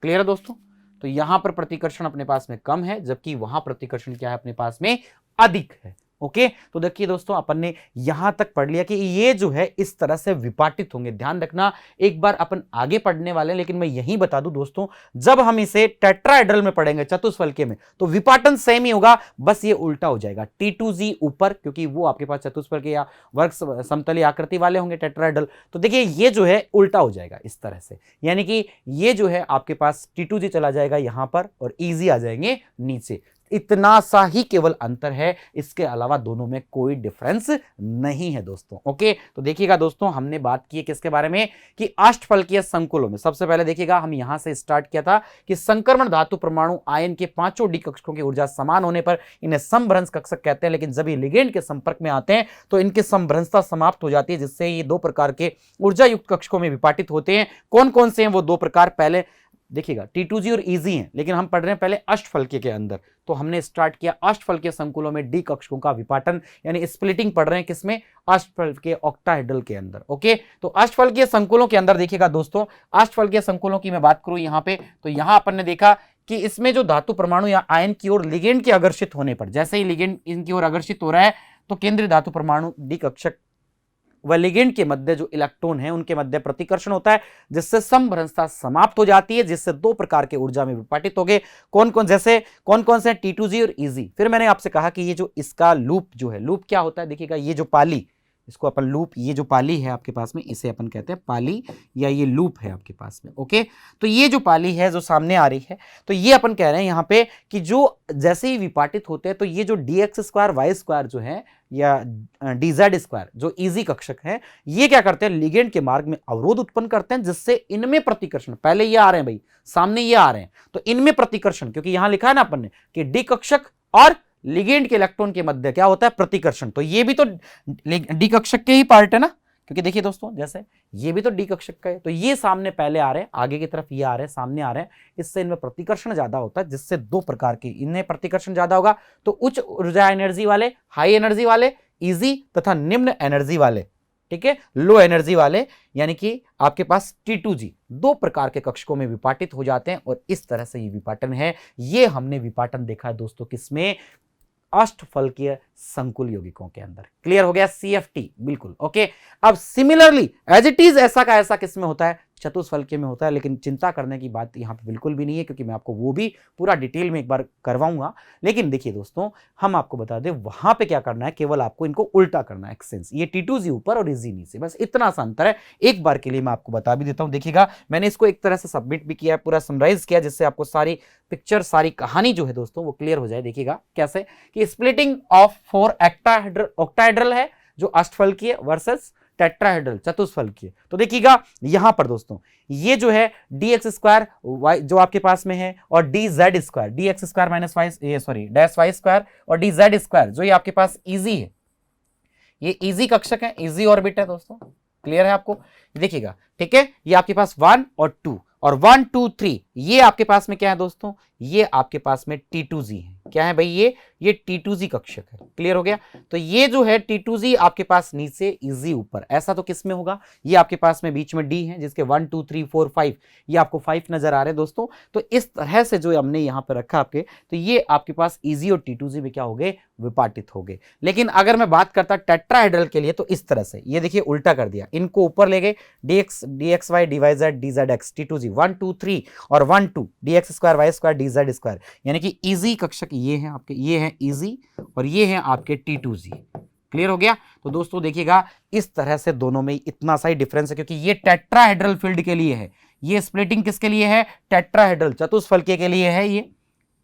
क्लियर है दोस्तों? तो यहां पर प्रतिकर्षण अपने पास में कम है, जबकि वहां प्रतिकर्षण क्या है, अपने पास में अधिक है। ओके, तो देखिए दोस्तों, अपन ने यहां तक पढ़ लिया कि ये जो है इस तरह से विपाटित होंगे। ध्यान रखना, एक बार अपन आगे पढ़ने वाले हैं, लेकिन मैं यही बता दूं दोस्तों, जब हम इसे टेट्राहेड्रल में पढ़ेंगे, चतुष्फलकीय में, तो विपाटन सेम ही होगा, बस ये उल्टा हो जाएगा। T2G ऊपर, क्योंकि वो आपके पास चतुष्फलकीय या वर्ग समतलीय आकृति वाले होंगे टेट्राहेड्रल, तो देखिए ये जो है उल्टा हो जाएगा इस तरह से, यानी कि ये जो है आपके पास T2G चला जाएगा यहां पर, और EG आ जाएंगे नीचे। इतना सा ही केवल अंतर है, इसके अलावा दोनों में कोई डिफरेंस नहीं है दोस्तों। ओके, तो देखिएगा दोस्तों, हमने बात की है किसके बारे में, कि अष्टफलकीय संकुलों में। सबसे पहले देखिएगा, हम यहां से स्टार्ट किया था कि संक्रमण धातु परमाणु आयन के पांचों डी कक्षकों की ऊर्जा समान होने पर इन्हें समभ्रंश कक्षक कहते हैं, लेकिन जब ये लिगेंड के संपर्क में आते हैं तो इनकी समभ्रंशता समाप्त हो जाती है, जिससे ये दो प्रकार के ऊर्जा युक्त कक्षकों में विपाटित होते हैं। कौन कौन से हैं वो दो प्रकार, पहले देखिएगा T2G और EG हैं, लेकिन हम पढ़ रहे हैं पहले अष्टफलकीय के अंदर। तो हमने स्टार्ट किया अष्टफलकीय संकुलों में डी कक्षकों का विपाटन, यानी स्प्लिटिंग पढ़ रहे हैं किसमें, अष्टफलकीय ऑक्टाहेड्रल के अंदर। ओके, तो अष्टफलकीय संकुलों के अंदर देखिएगा दोस्तों, अष्टफलकीय संकुलों की मैं बात करूं यहां पे, तो यहां अपन ने देखा कि इसमें जो धातु परमाणु या आयन की ओर लिगेंड के आकर्षित होने पर, जैसे ही लिगेंड इनकी ओर आकर्षित हो रहा है, तो केंद्रीय धातु परमाणु डी कक्षक व लिगेंड के मध्य जो इलेक्ट्रॉन है उनके मध्य प्रतिकर्षण होता है, जिससे समभ्रंशता समाप्त हो जाती है, जिससे दो प्रकार के ऊर्जा में विपाटित हो गए। कौन कौन, जैसे कौन कौन से, T2G और EG। फिर मैंने आपसे कहा कि ये जो इसका लूप जो है, लूप क्या होता है, देखिएगा ये जो पाली, इसको अपन लूप, ये जो पाली है आपके पास में, इसे अपन कहते हैं पाली, या ये लूप है आपके पास में। ओके, तो ये जो पाली है जो सामने आ रही है, तो ये अपन कह रहे हैं यहाँ पे कि जो जैसे ही विपाटित होते हैं, तो ये जो dx² y² जो है, या dz² जो EG कक्षक है, ये क्या करते हैं, लिगेंड के मार्ग में अवरोध उत्पन्न करते हैं, जिससे इनमें प्रतिकर्षण, पहले ये आ रहे हैं भाई, सामने ये आ रहे हैं, तो इनमें प्रतिकर्षण, क्योंकि यहां लिखा है ना अपन ने कि डी कक्षक और लिगेंड के इलेक्ट्रॉन के मध्य क्या होता है, प्रतिकर्षण। तो ये भी तो डी कक्षक के ही पार्ट है ना, क्योंकि देखिए दोस्तों, जैसे ये भी तो डी कक्षक का है, तो ये सामने पहले आ रहे हैं, आगे की तरफ ये आ रहे हैं, सामने आ रहे हैं, इससे इनमें प्रतिकर्षण ज्यादा होता है, जिससे दो प्रकार के, इनमें प्रतिकर्षण ज्यादा होगा तो उच्च ऊर्जा एनर्जी वाले, हाई एनर्जी वाले EG, तथा निम्न एनर्जी वाले, ठीक है, लो एनर्जी वाले, यानी कि आपके पास T2G, दो प्रकार के कक्षकों में विपाटित हो जाते हैं, और इस तरह से ये विपाटन है। ये हमने विपाटन देखा है दोस्तों किसमें, अष्टफलकीय संकुल यौगिकों के अंदर। क्लियर हो गया, CFT, बिल्कुल। ओके, अब सिमिलरली एज इट इज ऐसा का ऐसा किसमें होता है, चतुष्फलकीय में होता है, लेकिन चिंता करने की बात यहां पे बिल्कुल भी नहीं है, क्योंकि मैं आपको वो भी पूरा डिटेल में एक बार करवाऊंगा। लेकिन देखिए दोस्तों, हम आपको बता दें वहां पे क्या करना है, केवल आपको इनको उल्टा करना है, एक्सचेंज, ये T2G ऊपर और EG नीचे, बस इतना सा अंतर है। एक बार के लिए मैं आपको बता भी देता हूं, देखिएगा मैंने इसको एक तरह से सबमिट भी किया है, पूरा समराइज किया, जिससे आपको सारी पिक्चर, सारी कहानी जो है दोस्तों वो क्लियर हो जाए। देखिएगा कैसे, कि स्प्लिटिंग ऑफ 4 ऑक्टाहेड्रल है, जो अष्टफलकीय वर्सेस टेट्राहेड्रल चतुष्फलकीय। तो देखिएगा यहां पर दोस्तों ये जो है dx² जो आपके पास में है और dz² dx² minus y dash y square और dz² जो ये आपके पास इजी है, ये इजी कक्षक है, इजी ऑर्बिट है दोस्तों। क्लियर है आपको? देखिएगा ठीक है, ये आपके पास 1 और 2 और 1 2 3 ये आपके पास में क्या है दोस्तों, ये आपके पास में T2z है। क्या है भाई ये T2z कक्षक है। क्लियर हो गया? तो ये जो है T2z आपके पास नीचे इजी ऊपर, ऐसा तो किस में होगा, ये आपके पास में बीच में D है जिसके 1 2 3 4 5 ये आपको 5 नजर आ रहे हैं दोस्तों। तो इस तरह से जो हमने यहां पर रखा आपके, तो ये आपके पास इजी और T2z में क्या हो गए, विपाटित हो गए। लेकिन अगर मैं बात करता टेट्राहेड्रल के लिए तो इस तरह से, ये देखिए उल्टा कर दिया, इनको ऊपर ले गए dxy dyz dzx T2z 1 2 3 और 1 2 dx² y² dz², यानी कि इजी कक्षक ये है आपके, ये है इजी और ये है आपके T2z। क्लियर हो गया? तो दोस्तों देखिएगा इस तरह से दोनों में इतना सा ही डिफरेंस है, क्योंकि ये टेट्राहेड्रल फील्ड के लिए है, ये स्प्लिटिंग किसके लिए है, टेट्राहेड्रल चतुष्फलकीय के लिए है ये।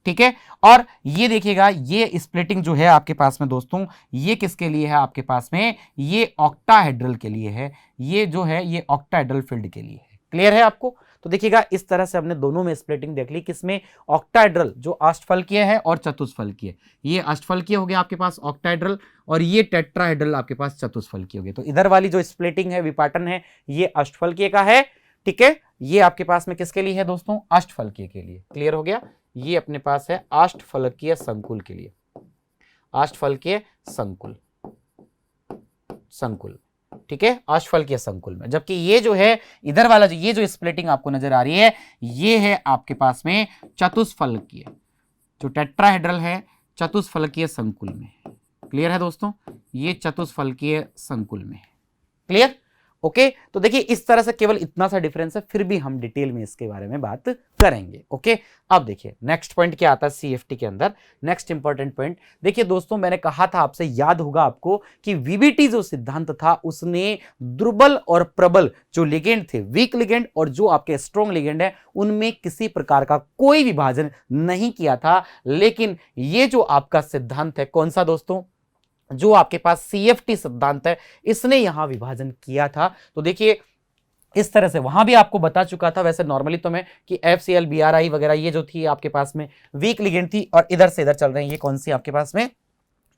ठीक है, और ये देखिएगा ये स्प्लिटिंग जो है आपके पास में दोस्तों, ये किसके लिए है आपके पास में, ये ऑक्टाहेड्रल के लिए है, ये जो है ये ऑक्टाहेड्रल फील्ड के लिए है। क्लियर है आपको? तो देखिएगा इस तरह से हमने दोनों में स्प्लिटिंग देख ली, किसमें, ऑक्टाहेड्रल जो अष्टफलकीय है और चतुष्फलकीय। ये अष्टफलकीय हो गया आपके पास ऑक्टाहेड्रल और ये टेट्राहेड्रल आपके पास चतुष्फलकीय हो गया। तो इधर वाली जो स्प्लिटिंग है, विपाटन है, ये अष्टफलकीय का है। ठीक है, ये आपके पास में किसके लिए है दोस्तों, अष्टफलकीय के लिए। क्लियर हो गया? ये अपने पास है अष्टफलकीय संकुल के लिए, अष्टफलकीय संकुल। ठीक है, अष्टफलकीय संकुल में। जबकि ये जो है इधर वाला ये जो स्प्लिटिंग आपको नजर आ रही है, ये है आपके पास में चतुष्फलकीय, जो टेट्राहेड्रल है चतुष्फलकीय संकुल में। क्लियर है दोस्तों? ये चतुष्फलकीय संकुल में। क्लियर? ओके, तो देखिए इस तरह से केवल इतना सा डिफरेंस है, फिर भी हम डिटेल में इसके बारे में बात करेंगे। ओके, अब देखिए नेक्स्ट पॉइंट क्या आता है सीएफटी के अंदर, नेक्स्ट इंपॉर्टेंट पॉइंट। देखिए दोस्तों मैंने कहा था आपसे, याद होगा आपको कि वीबीटी जो सिद्धांत था उसने दुर्बल और प्रबल जो लिगेंड थे, वीक लिगेंड और जो आपके स्ट्रॉन्ग लिगेंड है, उनमें किसी प्रकार का कोई विभाजन नहीं किया था। लेकिन ये जो आपका सिद्धांत है कौन सा दोस्तों, जो आपके पास सीएफटी सिद्धांत है, इसने यहां विभाजन किया था। तो देखिए इस तरह से वहां भी आपको बता चुका था वैसे नॉर्मली तो मैं कि FCl BRI वगैरह ये जो थी आपके पास में वीक लिगेंड थी, और इधर से इधर चल रहे हैं ये कौन सी आपके पास में,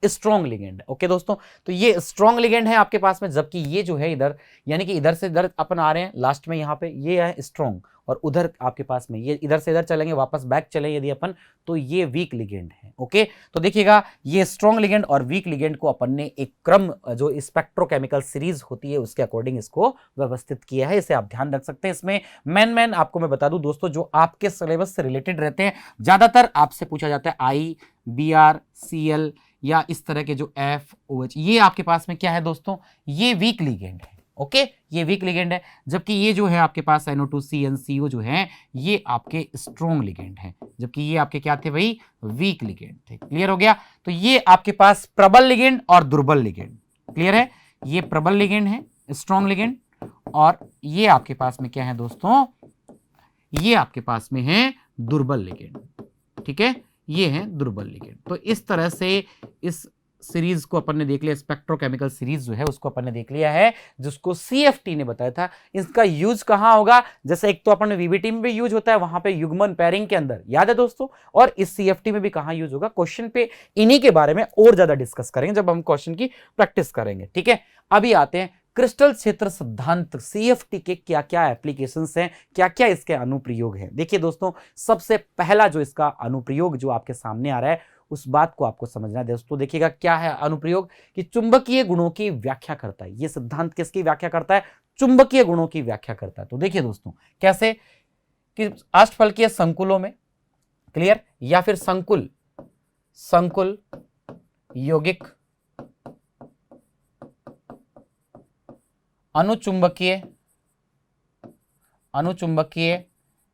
स्ट्रॉन्ग लिगेंड है। ओके दोस्तों, तो ये स्ट्रॉन्ग लिगेंड है आपके पास में, जबकि ये जो है इधर, यानी कि इधर से इधर अपन आ रहे हैं लास्ट में यहाँ पे, ये है स्ट्रॉन्ग, और उधर आपके पास में ये इधर से इधर चलेंगे, वापस बैक चले यदि अपन, तो ये वीक लिगेंड है। ओके, तो देखिएगा ये स्ट्रॉन्ग लिगेंड और वीक लिगेंड को अपन ने एक क्रम जो स्पेक्ट्रोकेमिकल सीरीज होती है उसके अकॉर्डिंग इसको व्यवस्थित किया है, इसे आप ध्यान रख सकते हैं। इसमें मैन आपको मैं बता दूं दोस्तों, जो आपके सिलेबस से रिलेटेड रहते हैं, ज्यादातर आपसे पूछा जाता है IBr CL या इस तरह के जो FOH, ये आपके पास में क्या है दोस्तों, ये वीक लिगेंड है। ओके, ये वीक लिगेंड है, जबकि ये जो है आपके पास NO2CnCO जो है ये आपके स्ट्रॉन्ग लिगेंड है, जबकि ये आपके क्या थे भाई, वीक लिगेंड थे। क्लियर हो गया? तो ये आपके पास प्रबल लिगेंड और दुर्बल लिगेंड। क्लियर है? ये प्रबल लिगेंड है, स्ट्रॉन्ग लिगेंड, और ये आपके पास में क्या है दोस्तों, ये आपके पास में है दुर्बल लिगेंड। ठीक है, ये है दुर्बल लिगेंड। तो इस तरह से इस सीरीज को अपन ने देख लिया, स्पेक्ट्रोकेमिकल सीरीज जो है उसको अपन ने देख लिया है, जिसको सीएफटी ने बताया था। इसका यूज कहां होगा, जैसे एक तो अपन वीबीटी में भी यूज होता है, वहां पे युग्मन पेयरिंग के अंदर, याद है दोस्तों, और इस सीएफटी में भी कहां यूज होगा, क्वेश्चन पे इन्हीं के बारे में और ज्यादा डिस्कस करेंगे जब हम क्वेश्चन की प्रैक्टिस करेंगे। ठीक है, अभी आते हैं क्रिस्टल क्षेत्र सिद्धांत सीएफटी के क्या क्या एप्लीकेशंस हैं, क्या क्या इसके अनुप्रयोग हैं। देखिए दोस्तों, सबसे पहला जो इसका अनुप्रयोग जो आपके सामने आ रहा है, उस बात को आपको समझना है दोस्तों। देखिएगा क्या है अनुप्रयोग, कि चुंबकीय गुणों की व्याख्या करता है। ये सिद्धांत किसकी व्याख्या करता है, चुंबकीय गुणों की व्याख्या करता है। तो देखिए दोस्तों कैसे, कि अष्टफलकीय संकुलों में, क्लियर, या फिर संकुल यौगिक अनुचुंबकीय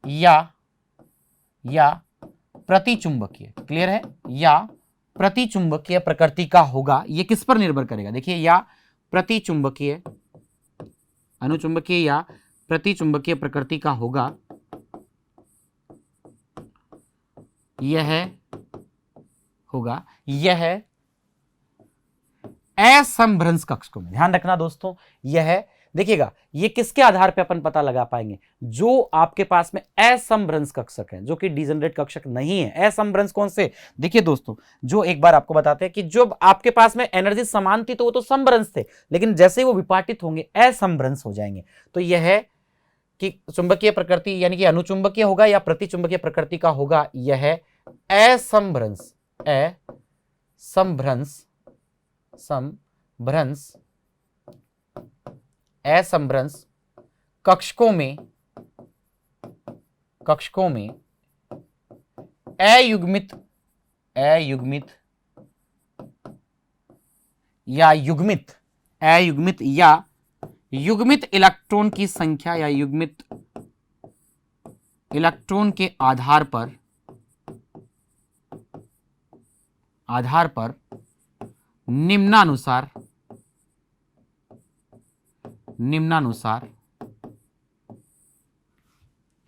या प्रतिचुंबकीय, क्लियर है, या प्रतिचुंबकीय प्रकृति का होगा। ये किस पर निर्भर करेगा, देखिए, या प्रतिचुंबकीय, अनुचुंबकीय या प्रतिचुंबकीय प्रकृति का होगा, यह असंभ्रंश कक्षकों में। ध्यान रखना दोस्तों, यह देखिएगा, ये किसके आधार पे अपन पता लगा पाएंगे, जो आपके पास में असंभ्रंश कक्षक है, जो कि डिजेनरेट कक्षक नहीं है। असंभ्रंश कौन से, देखिए दोस्तों, जो एक बार आपको बताते हैं कि जब आपके पास में एनर्जी समान थी तो वो तो समभ्रंश थे, लेकिन जैसे ही वो विपाटित होंगे असंभ्रंश हो जाएंगे। तो यह है कि चुंबकीय प्रकृति यानी कि अनुचुंबकीय होगा या प्रतिचुंबकीय प्रकृति का होगा, यह असंभ्रंश असंभ्रंश कक्षकों में अयुग्मित या युग्मित इलेक्ट्रॉन की संख्या या युग्मित इलेक्ट्रॉन के आधार पर निम्नानुसार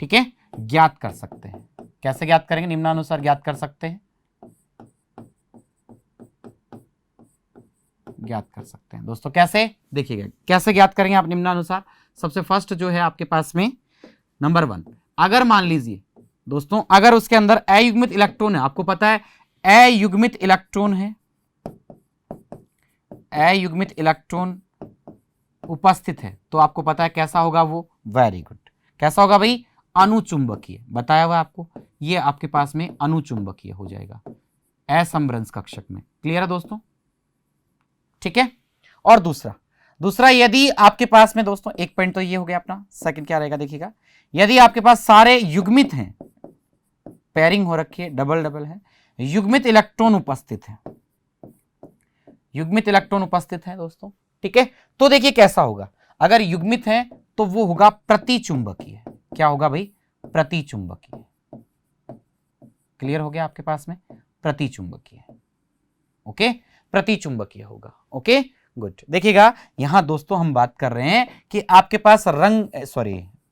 ठीक है ज्ञात कर सकते हैं। कैसे ज्ञात करेंगे, निम्नानुसार ज्ञात कर सकते हैं, दोस्तों। कैसे, देखिएगा कैसे ज्ञात करेंगे आप निम्नानुसार। सबसे फर्स्ट जो है आपके पास में नंबर 1, अगर मान लीजिए दोस्तों, अगर उसके अंदर अयुग्मित इलेक्ट्रॉन है, आपको पता है अयुग्मित इलेक्ट्रॉन उपस्थित है, तो आपको पता है कैसा होगा वो, वेरी गुड, कैसा होगा भाई, अनुचुंबकीय, बताया हुआ आपको, ये आपके पास में अनुचुंबकीय हो जाएगा असंभ्रंश कक्षक में। क्लियर है दोस्तों, ठीक है। और दूसरा यदि आपके पास में दोस्तों, एक पॉइंट तो ये हो गया अपना, सेकंड क्या रहेगा देखिएगा, यदि आपके पास सारे युग्मित हैं, पेयरिंग हो रखी है, डबल है, युग्मित इलेक्ट्रॉन उपस्थित है दोस्तों, ठीक है। तो देखिए कैसा होगा, अगर युग्मित है तो वो होगा प्रतिचुंबकीय। क्या होगा भाई, प्रतिचुंबकीय। क्लियर हो गया आपके पास में, प्रतिचुंबकीय, ओके, प्रतिचुंबकीय होगा, ओके गुड। देखिएगा यहां दोस्तों हम बात कर रहे हैं कि आपके पास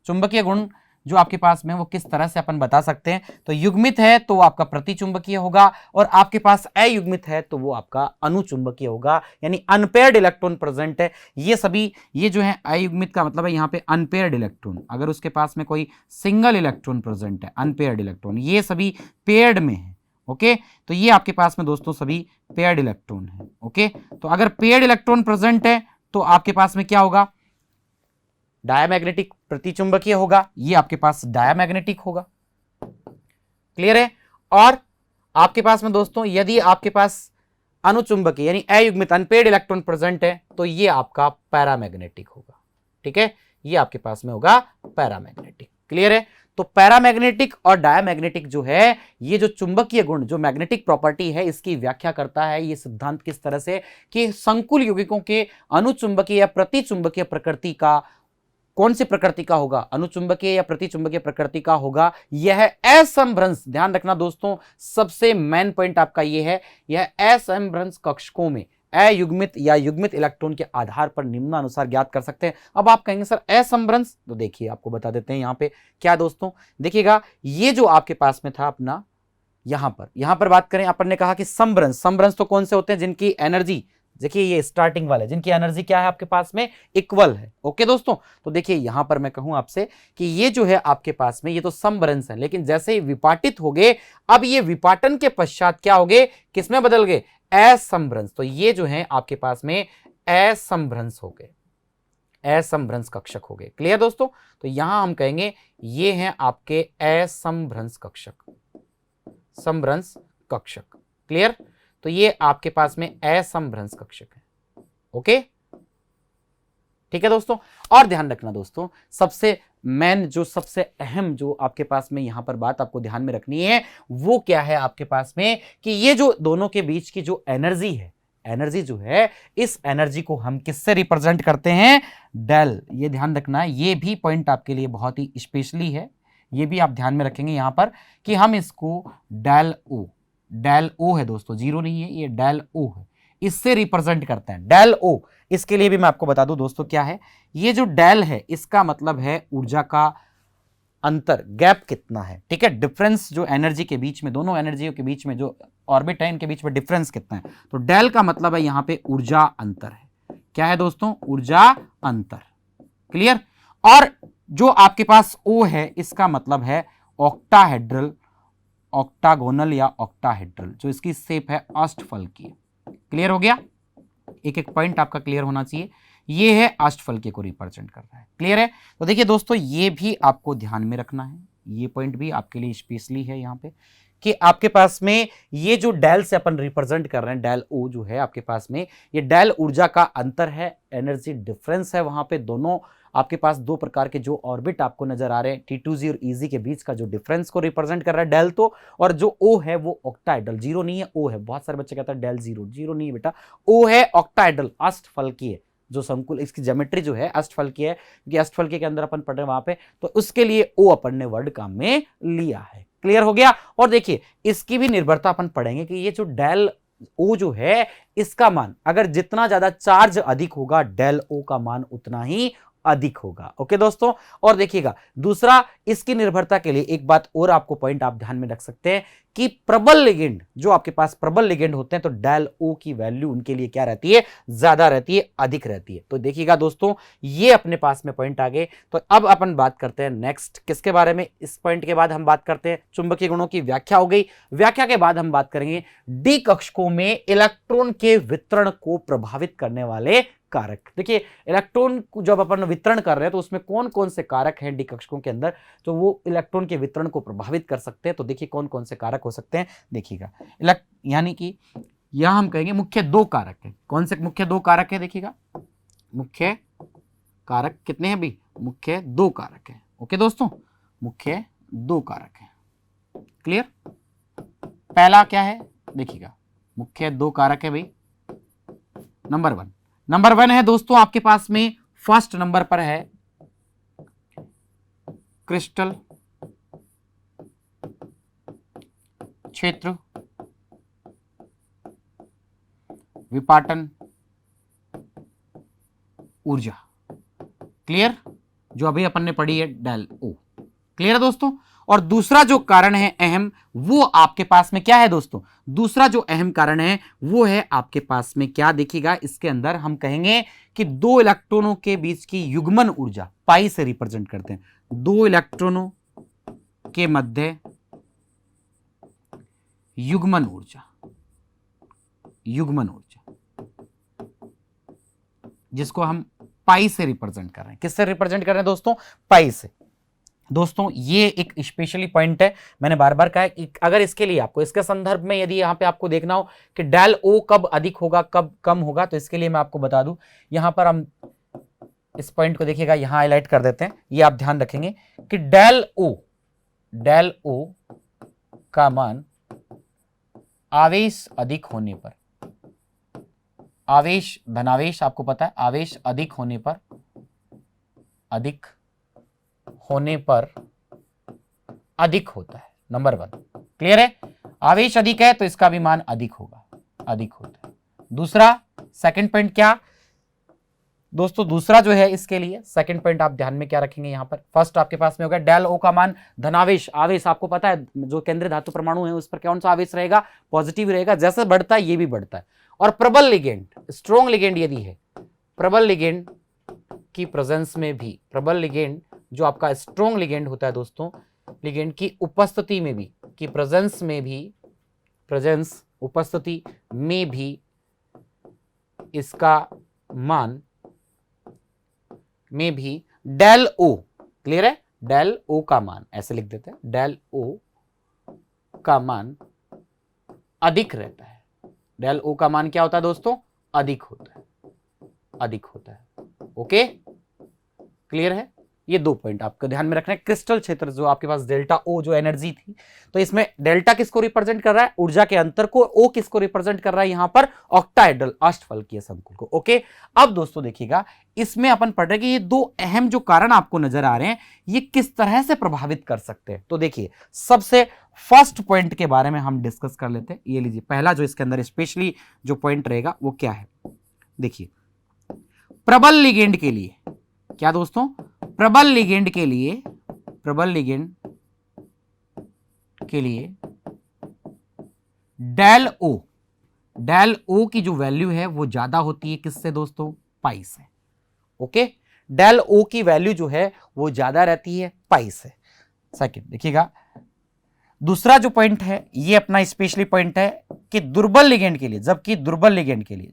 चुंबकीय गुण जो आपके पास में वो किस तरह से अपन बता सकते हैं। तो युग्मित है तो वो आपका प्रतिचुंबकीय होगा, और आपके पास अयुग्मित है तो वो आपका अनुचुंबकीय होगा, यानी अनपेयर्ड इलेक्ट्रॉन प्रेजेंट है। ये सभी, ये जो है अयुग्मित का मतलब है यहाँ पे अनपेयर्ड इलेक्ट्रॉन, अगर उसके पास में कोई सिंगल इलेक्ट्रॉन प्रेजेंट है, अनपेयर्ड इलेक्ट्रॉन, ये सभी पेयर्ड में है, ओके। तो ये आपके पास में दोस्तों सभी पेयर्ड इलेक्ट्रॉन है, ओके। तो अगर पेयर्ड इलेक्ट्रॉन प्रेजेंट है तो आपके पास में क्या होगा, डायामैग्नेटिक प्रतिचुंबकीय होगा, ये आपके पास डायामैग्नेटिक होगा। क्लियर है। और आपके पास में दोस्तों यदि आपके पास अनुचुंबकीय यानी अयुग्मित अनपेयर्ड इलेक्ट्रॉन प्रेजेंट है तो ये आपका पैरामैग्नेटिक होगा, ठीक है, ये आपके पास में होगा पैरामैग्नेटिक। क्लियर है। तो पैरामैग्नेटिक और डायामैग्नेटिक जो है, ये जो चुंबकीय गुण जो मैग्नेटिक प्रॉपर्टी है, इसकी व्याख्या करता है ये सिद्धांत किस तरह से कि संकुल यौगिकों के अनुचुंबकीय या प्रतिचुंबकीय प्रकृति का, कौन सी प्रकृति का होगा, अनुचुंबकीय या प्रतिचुंबकीय प्रकृति का होगा, यह असंभ्रंश। ध्यान रखना दोस्तों, सबसे मेन पॉइंट आपका यह है, यह असंभ्रंश कक्षकों में अयुग्मित या युग्मित इलेक्ट्रॉन के आधार पर निम्नानुसार ज्ञात कर सकते हैं। अब आप कहेंगे सर असंभ्रंश, तो देखिए आपको बता देते हैं यहां पे क्या दोस्तों, देखिएगा ये जो आपके पास में था अपना, यहां पर बात करें, अपन ने कहा कि समभ्रंश तो कौन से होते हैं, जिनकी एनर्जी, देखिए ये स्टार्टिंग वाले, जिनकी एनर्जी क्या है आपके पास में, इक्वल है, ओके दोस्तों। तो देखिए यहां पर मैं कहूं आपसे कि ये जो है आपके पास में, ये तो समभ्रंश है, लेकिन जैसे ही विपाटित हो गए, अब ये विपाटन के पश्चात क्या हो गए, किसमें बदल गए, असंभ्रंश। तो ये जो है आपके पास में असंभ्रंश हो गए, असंभ्रंश कक्षक हो गए। क्लियर दोस्तों। तो यहां हम कहेंगे ये हैं आपके असंभ्रंश कक्षक, क्लियर। तो ये आपके पास में असंभ्रंश कक्षक है, ओके, ठीक है दोस्तों। और ध्यान रखना दोस्तों, सबसे मेन जो सबसे अहम जो आपके पास में यहां पर बात आपको ध्यान में रखनी है, वो क्या है आपके पास में, कि ये जो दोनों के बीच की जो एनर्जी है, एनर्जी जो है, इस एनर्जी को हम किससे रिप्रेजेंट करते हैं, डेल। ये ध्यान रखना, ये भी पॉइंट आपके लिए बहुत ही स्पेशली है, ये भी आप ध्यान में रखेंगे यहां पर कि हम इसको डेल ओ है दोस्तों, जीरो नहीं है, ये डेल ओ है, इससे रिप्रेजेंट करते हैं, डेल ओ। इसके लिए भी मैं आपको बता दूं दोस्तों क्या है, ये जो डेल है इसका मतलब है ऊर्जा का अंतर, गैप कितना है, ठीक है, डिफरेंस जो एनर्जी के बीच में, दोनों एनर्जियों के बीच में जो ऑर्बिट है इनके बीच में डिफरेंस कितना है। तो डेल का मतलब है यहां पे ऊर्जा अंतर है। क्या है दोस्तों? ऊर्जा अंतर। क्लियर? और जो आपके पास O है इसका मतलब है ऑक्टाहेड्रल, ऑक्टागोनल या ऑक्टाहेड्रल, जो इसकी शेप है अष्टफलकीय। क्लियर हो गया? एक एक पॉइंट आपका क्लियर होना चाहिए। ये है अष्टफलकीय को रिप्रेजेंट कर रहा है। क्लियर है? तो देखिए दोस्तों, ये भी आपको ध्यान में रखना है, ये पॉइंट भी आपके लिए स्पेशली है यहां पे, कि आपके पास में ये जो डेल से अपन रिप्रेजेंट कर रहे हैं, डेल O जो है आपके पास में, ये डेल ऊर्जा का अंतर है, एनर्जी डिफरेंस है। वहां पे दोनों आपके पास दो प्रकार के जो ऑर्बिट आपको नजर आ रहे हैं, T2Z और EZ के बीच का जो डिफरेंस को रिप्रेजेंट कर रहा है डेल, तो और जो O है वो ऑक्टाहेड्रल, जीरो नहीं है, O है। बहुत सारे बच्चे कहते हैं डेल जीरो, जीरो नहीं है बेटा, O है ऑक्टाहेड्रल, अष्टफलकीय जो संकुल, इसकी ज्योमेट्री जो है अष्टफलकीय है, क्योंकि अष्टफलकीय के अंदर अपन पढ़ रहे हैं वहां पे, तो उसके लिए O अपन ने वर्ड काम में लिया है। क्लियर हो गया? और देखिए इसकी भी निर्भरता अपन पढ़ेंगे कि ये जो डेल O जो है इसका मान अगर जितना ज्यादा चार्ज अधिक होगा, डेल O का मान उतना ही अधिक होगा। ओके दोस्तों, और देखिएगा दूसरा, इसकी निर्भरता के लिए एक बात और आपको पॉइंट आप ध्यान में रख सकते हैं कि प्रबल लिगेंड, जो आपके पास प्रबल लिगेंड होते हैं तो डेल O की वैल्यू उनके लिए क्या रहती है? ज्यादा रहती है, अधिक रहती है। तो देखिएगा दोस्तों, ये अपने पास में पॉइंट आ गए। तो अब अपन बात करते हैं नेक्स्ट किसके बारे में। इस पॉइंट के बाद हम बात करते हैं चुंबकीय गुणों की व्याख्या हो गई। व्याख्या के बाद हम बात करेंगे डी कक्षकों में इलेक्ट्रॉन के वितरण को प्रभावित करने वाले कारक। देखिए इलेक्ट्रॉन जब अपन वितरण कर रहे हैं तो उसमें कौन कौन से कारक हैं डी कक्षकों के अंदर, तो वो इलेक्ट्रॉन के वितरण को प्रभावित कर सकते हैं। तो देखिए कौन कौन से कारक हो सकते हैं, देखिएगा यानी कि यहां हम कहेंगे मुख्य दो कारक है। कौन से मुख्य दो कारक है? देखिएगा मुख्य कारक कितने हैं भाई? मुख्य दो कारक है। ओके दोस्तों, मुख्य दो कारक है। क्लियर? पहला क्या है? देखिएगा मुख्य दो कारक है भाई। नंबर वन है दोस्तों आपके पास में, फर्स्ट नंबर पर है क्रिस्टल क्षेत्र विपाटन ऊर्जा। क्लियर? जो अभी अपन ने पढ़ी है डेल O। क्लियर है दोस्तों? और दूसरा जो कारण है अहम, वो आपके पास में क्या है दोस्तों? दूसरा जो अहम कारण है वो है आपके पास में क्या? देखिएगा इसके अंदर हम कहेंगे कि दो इलेक्ट्रॉनों के बीच की युग्मन ऊर्जा, पाई से रिप्रेजेंट करते हैं, दो इलेक्ट्रॉनों के मध्य युग्मन ऊर्जा, युग्मन ऊर्जा जिसको हम पाई से रिप्रेजेंट कर रहे हैं। किससे रिप्रेजेंट कर रहे हैं दोस्तों? पाई से। दोस्तों ये एक स्पेशली पॉइंट है, मैंने बार बार कहा है कि अगर इसके लिए आपको इसके संदर्भ में यदि यहां पे आपको देखना हो कि डेल O कब अधिक होगा कब कम होगा, तो इसके लिए मैं आपको बता दूं, यहां पर हम इस पॉइंट को देखिएगा, यहां हाईलाइट कर देते हैं। ये आप ध्यान रखेंगे कि डेल O का मान आवेश अधिक होने पर, आवेश धनावेश आपको पता है, आवेश अधिक होने पर अधिक होता है। Number one. क्लियर है? आवेश अधिक है तो इसका भी मान अधिक होगा, अधिक होता है। दूसरा सेकंड पॉइंट क्या दोस्तों? दूसरा जो है इसके लिए सेकंड पॉइंट आप ध्यान में क्या रखेंगे यहां पर? फर्स्ट आपके पास में होगा डेल O का मान धनावेश, आवेश आपको पता है जो केंद्रीय धातु परमाणु है उस पर कौन सा आवेश रहेगा? पॉजिटिव रहेगा। जैसे बढ़ता है ये भी बढ़ता है। और प्रबल लिगेंड, स्ट्रॉन्ग लिगेंड यदि है, प्रबल लिगेंड की प्रेजेंस में भी, प्रबल लिगेंड जो आपका स्ट्रॉन्ग लिगेंड होता है दोस्तों, लिगेंड की उपस्थिति में भी, की प्रेजेंस में भी, प्रेजेंस उपस्थिति में भी इसका मान में भी डेल O, क्लियर है? डेल O का मान ऐसे लिख देते हैं, डेल O का मान अधिक रहता है। डेल O का मान क्या होता है दोस्तों? अधिक होता है, अधिक होता है। ओके, क्लियर है? ये दो पॉइंट आपको ध्यान में रखना है। क्रिस्टल क्षेत्र जो आपके पास डेल्टा O जो एनर्जी थी, तो इसमें डेल्टा किसको रिप्रेजेंट कर रहा है? ऊर्जा के अंतर को। O किसको रिप्रेजेंट कर रहा है यहां पर? ऑक्टाहेड्रल, अष्टफलकीय संकुल को। ओके, अब दोस्तों देखिएगा इसमें अपन पढ़ रहे हैं कि ये दो अहम जो कारण आपको नजर आ रहे हैं ये किस तरह से प्रभावित कर सकते हैं। तो देखिए सबसे फर्स्ट पॉइंट के बारे में हम डिस्कस कर लेते हैं। ये लीजिए पहला जो इसके अंदर स्पेशली जो पॉइंट रहेगा वो क्या है? देखिए प्रबल लिगेंड के लिए क्या दोस्तों? प्रबल लिगेंड के लिए प्रबल लिगेंड के लिए डेल ओ की जो वैल्यू है वो ज्यादा होती है किससे दोस्तों, पाई से। ओके, डेल ओ की वैल्यू जो है वो ज्यादा रहती है पाई से। सेकंड देखिएगा, दूसरा जो पॉइंट है ये अपना स्पेशली पॉइंट है कि दुर्बल लिगेंड के लिए, जबकि दुर्बल लिगेंड के लिए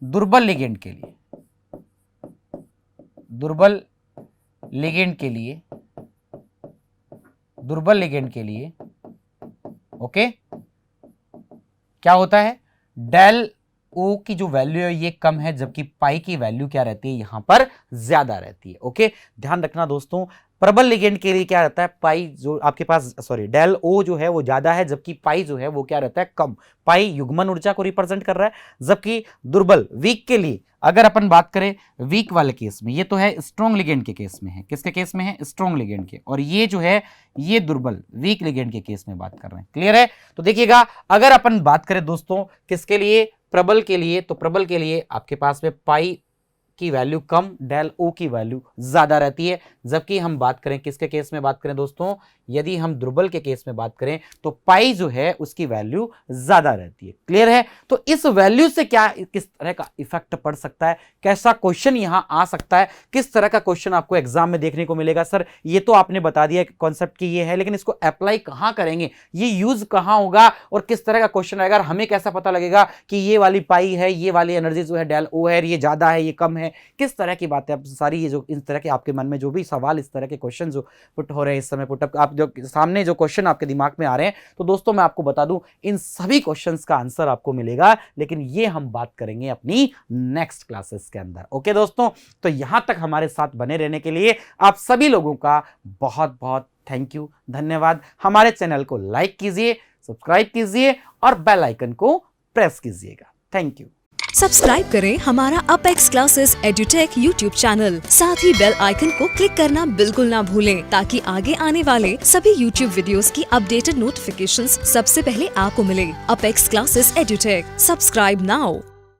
दुर्बल लिगेंड के लिए ओके क्या होता है, डेल ओ की जो वैल्यू है ये कम है, जबकि पाई की वैल्यू क्या रहती है, यहां पर ज्यादा रहती है। ओके, ध्यान रखना दोस्तों, प्रबल लिगेंड के लिए क्या रहता है, पाई जो आपके पास डेल ओ जो है वो ज्यादा है, जबकि पाई जो है वो क्या रहता है, कम। पाई युग्मन ऊर्जा को रिप्रेजेंट कर रहा है, जबकि दुर्बल वीक के लिए अगर अपन बात करें वीक वाले केस में, ये तो है स्ट्रॉन्ग लिगेंड के केस में है, किसके केस में है, स्ट्रॉन्ग लिगेंड के, और ये जो है ये दुर्बल वीक लिगेंड के केस में बात कर रहे हैं। क्लियर है? तो देखिएगा, अगर अपन बात करें दोस्तों किसके लिए, प्रबल के लिए, तो प्रबल के लिए आपके पास में पाई की वैल्यू कम, डेल ओ की वैल्यू ज्यादा रहती है। जबकि हम बात करें किसके केस में बात करें दोस्तों, यदि हम दुर्बल के केस में बात करें तो पाई जो है उसकी वैल्यू ज्यादा रहती है। क्लियर है? तो इस वैल्यू से क्या किस तरह का इफेक्ट पड़ सकता है, कैसा क्वेश्चन यहां आ सकता है, किस तरह का क्वेश्चन आपको एग्जाम में देखने को मिलेगा। सर ये तो आपने बता दिया कॉन्सेप्ट की ये है, लेकिन इसको अप्लाई कहां करेंगे, ये यूज कहां होगा और किस तरह का क्वेश्चन आएगा, हमें कैसा पता लगेगा कि ये वाली पाई है, ये वाली एनर्जी जो है डेल ओ है, ये ज्यादा है, ये कम है, किस तरह की बातें सारी, ये जो इस तरह के आपके मन में जो भी सवाल, इस तरह के क्वेश्चन जो पुट हो रहे हैं इस समय, पुटअप आप जो सामने जो क्वेश्चन आपके दिमाग में आ रहे हैं, तो दोस्तों मैं आपको बता दूं इन सभी क्वेश्चंस का आंसर आपको मिलेगा, लेकिन ये हम बात करेंगे अपनी नेक्स्ट क्लासेस के अंदर। ओके दोस्तों, तो यहां तक हमारे साथ बने रहने के लिए आप सभी लोगों का बहुत बहुत थैंक यू, धन्यवाद। हमारे चैनल को लाइक कीजिए, सब्सक्राइब कीजिए और बेल आइकन को प्रेस कीजिएगा। Thank you. सब्सक्राइब करें हमारा apex classes edutech YouTube channel, साथ ही बेल आइकन को क्लिक करना बिल्कुल ना भूलें, ताकि आगे आने वाले सभी यूट्यूब वीडियोस की अपडेटेड नोटिफिकेशंस सबसे पहले आपको मिले। Apex classes edutech, subscribe now.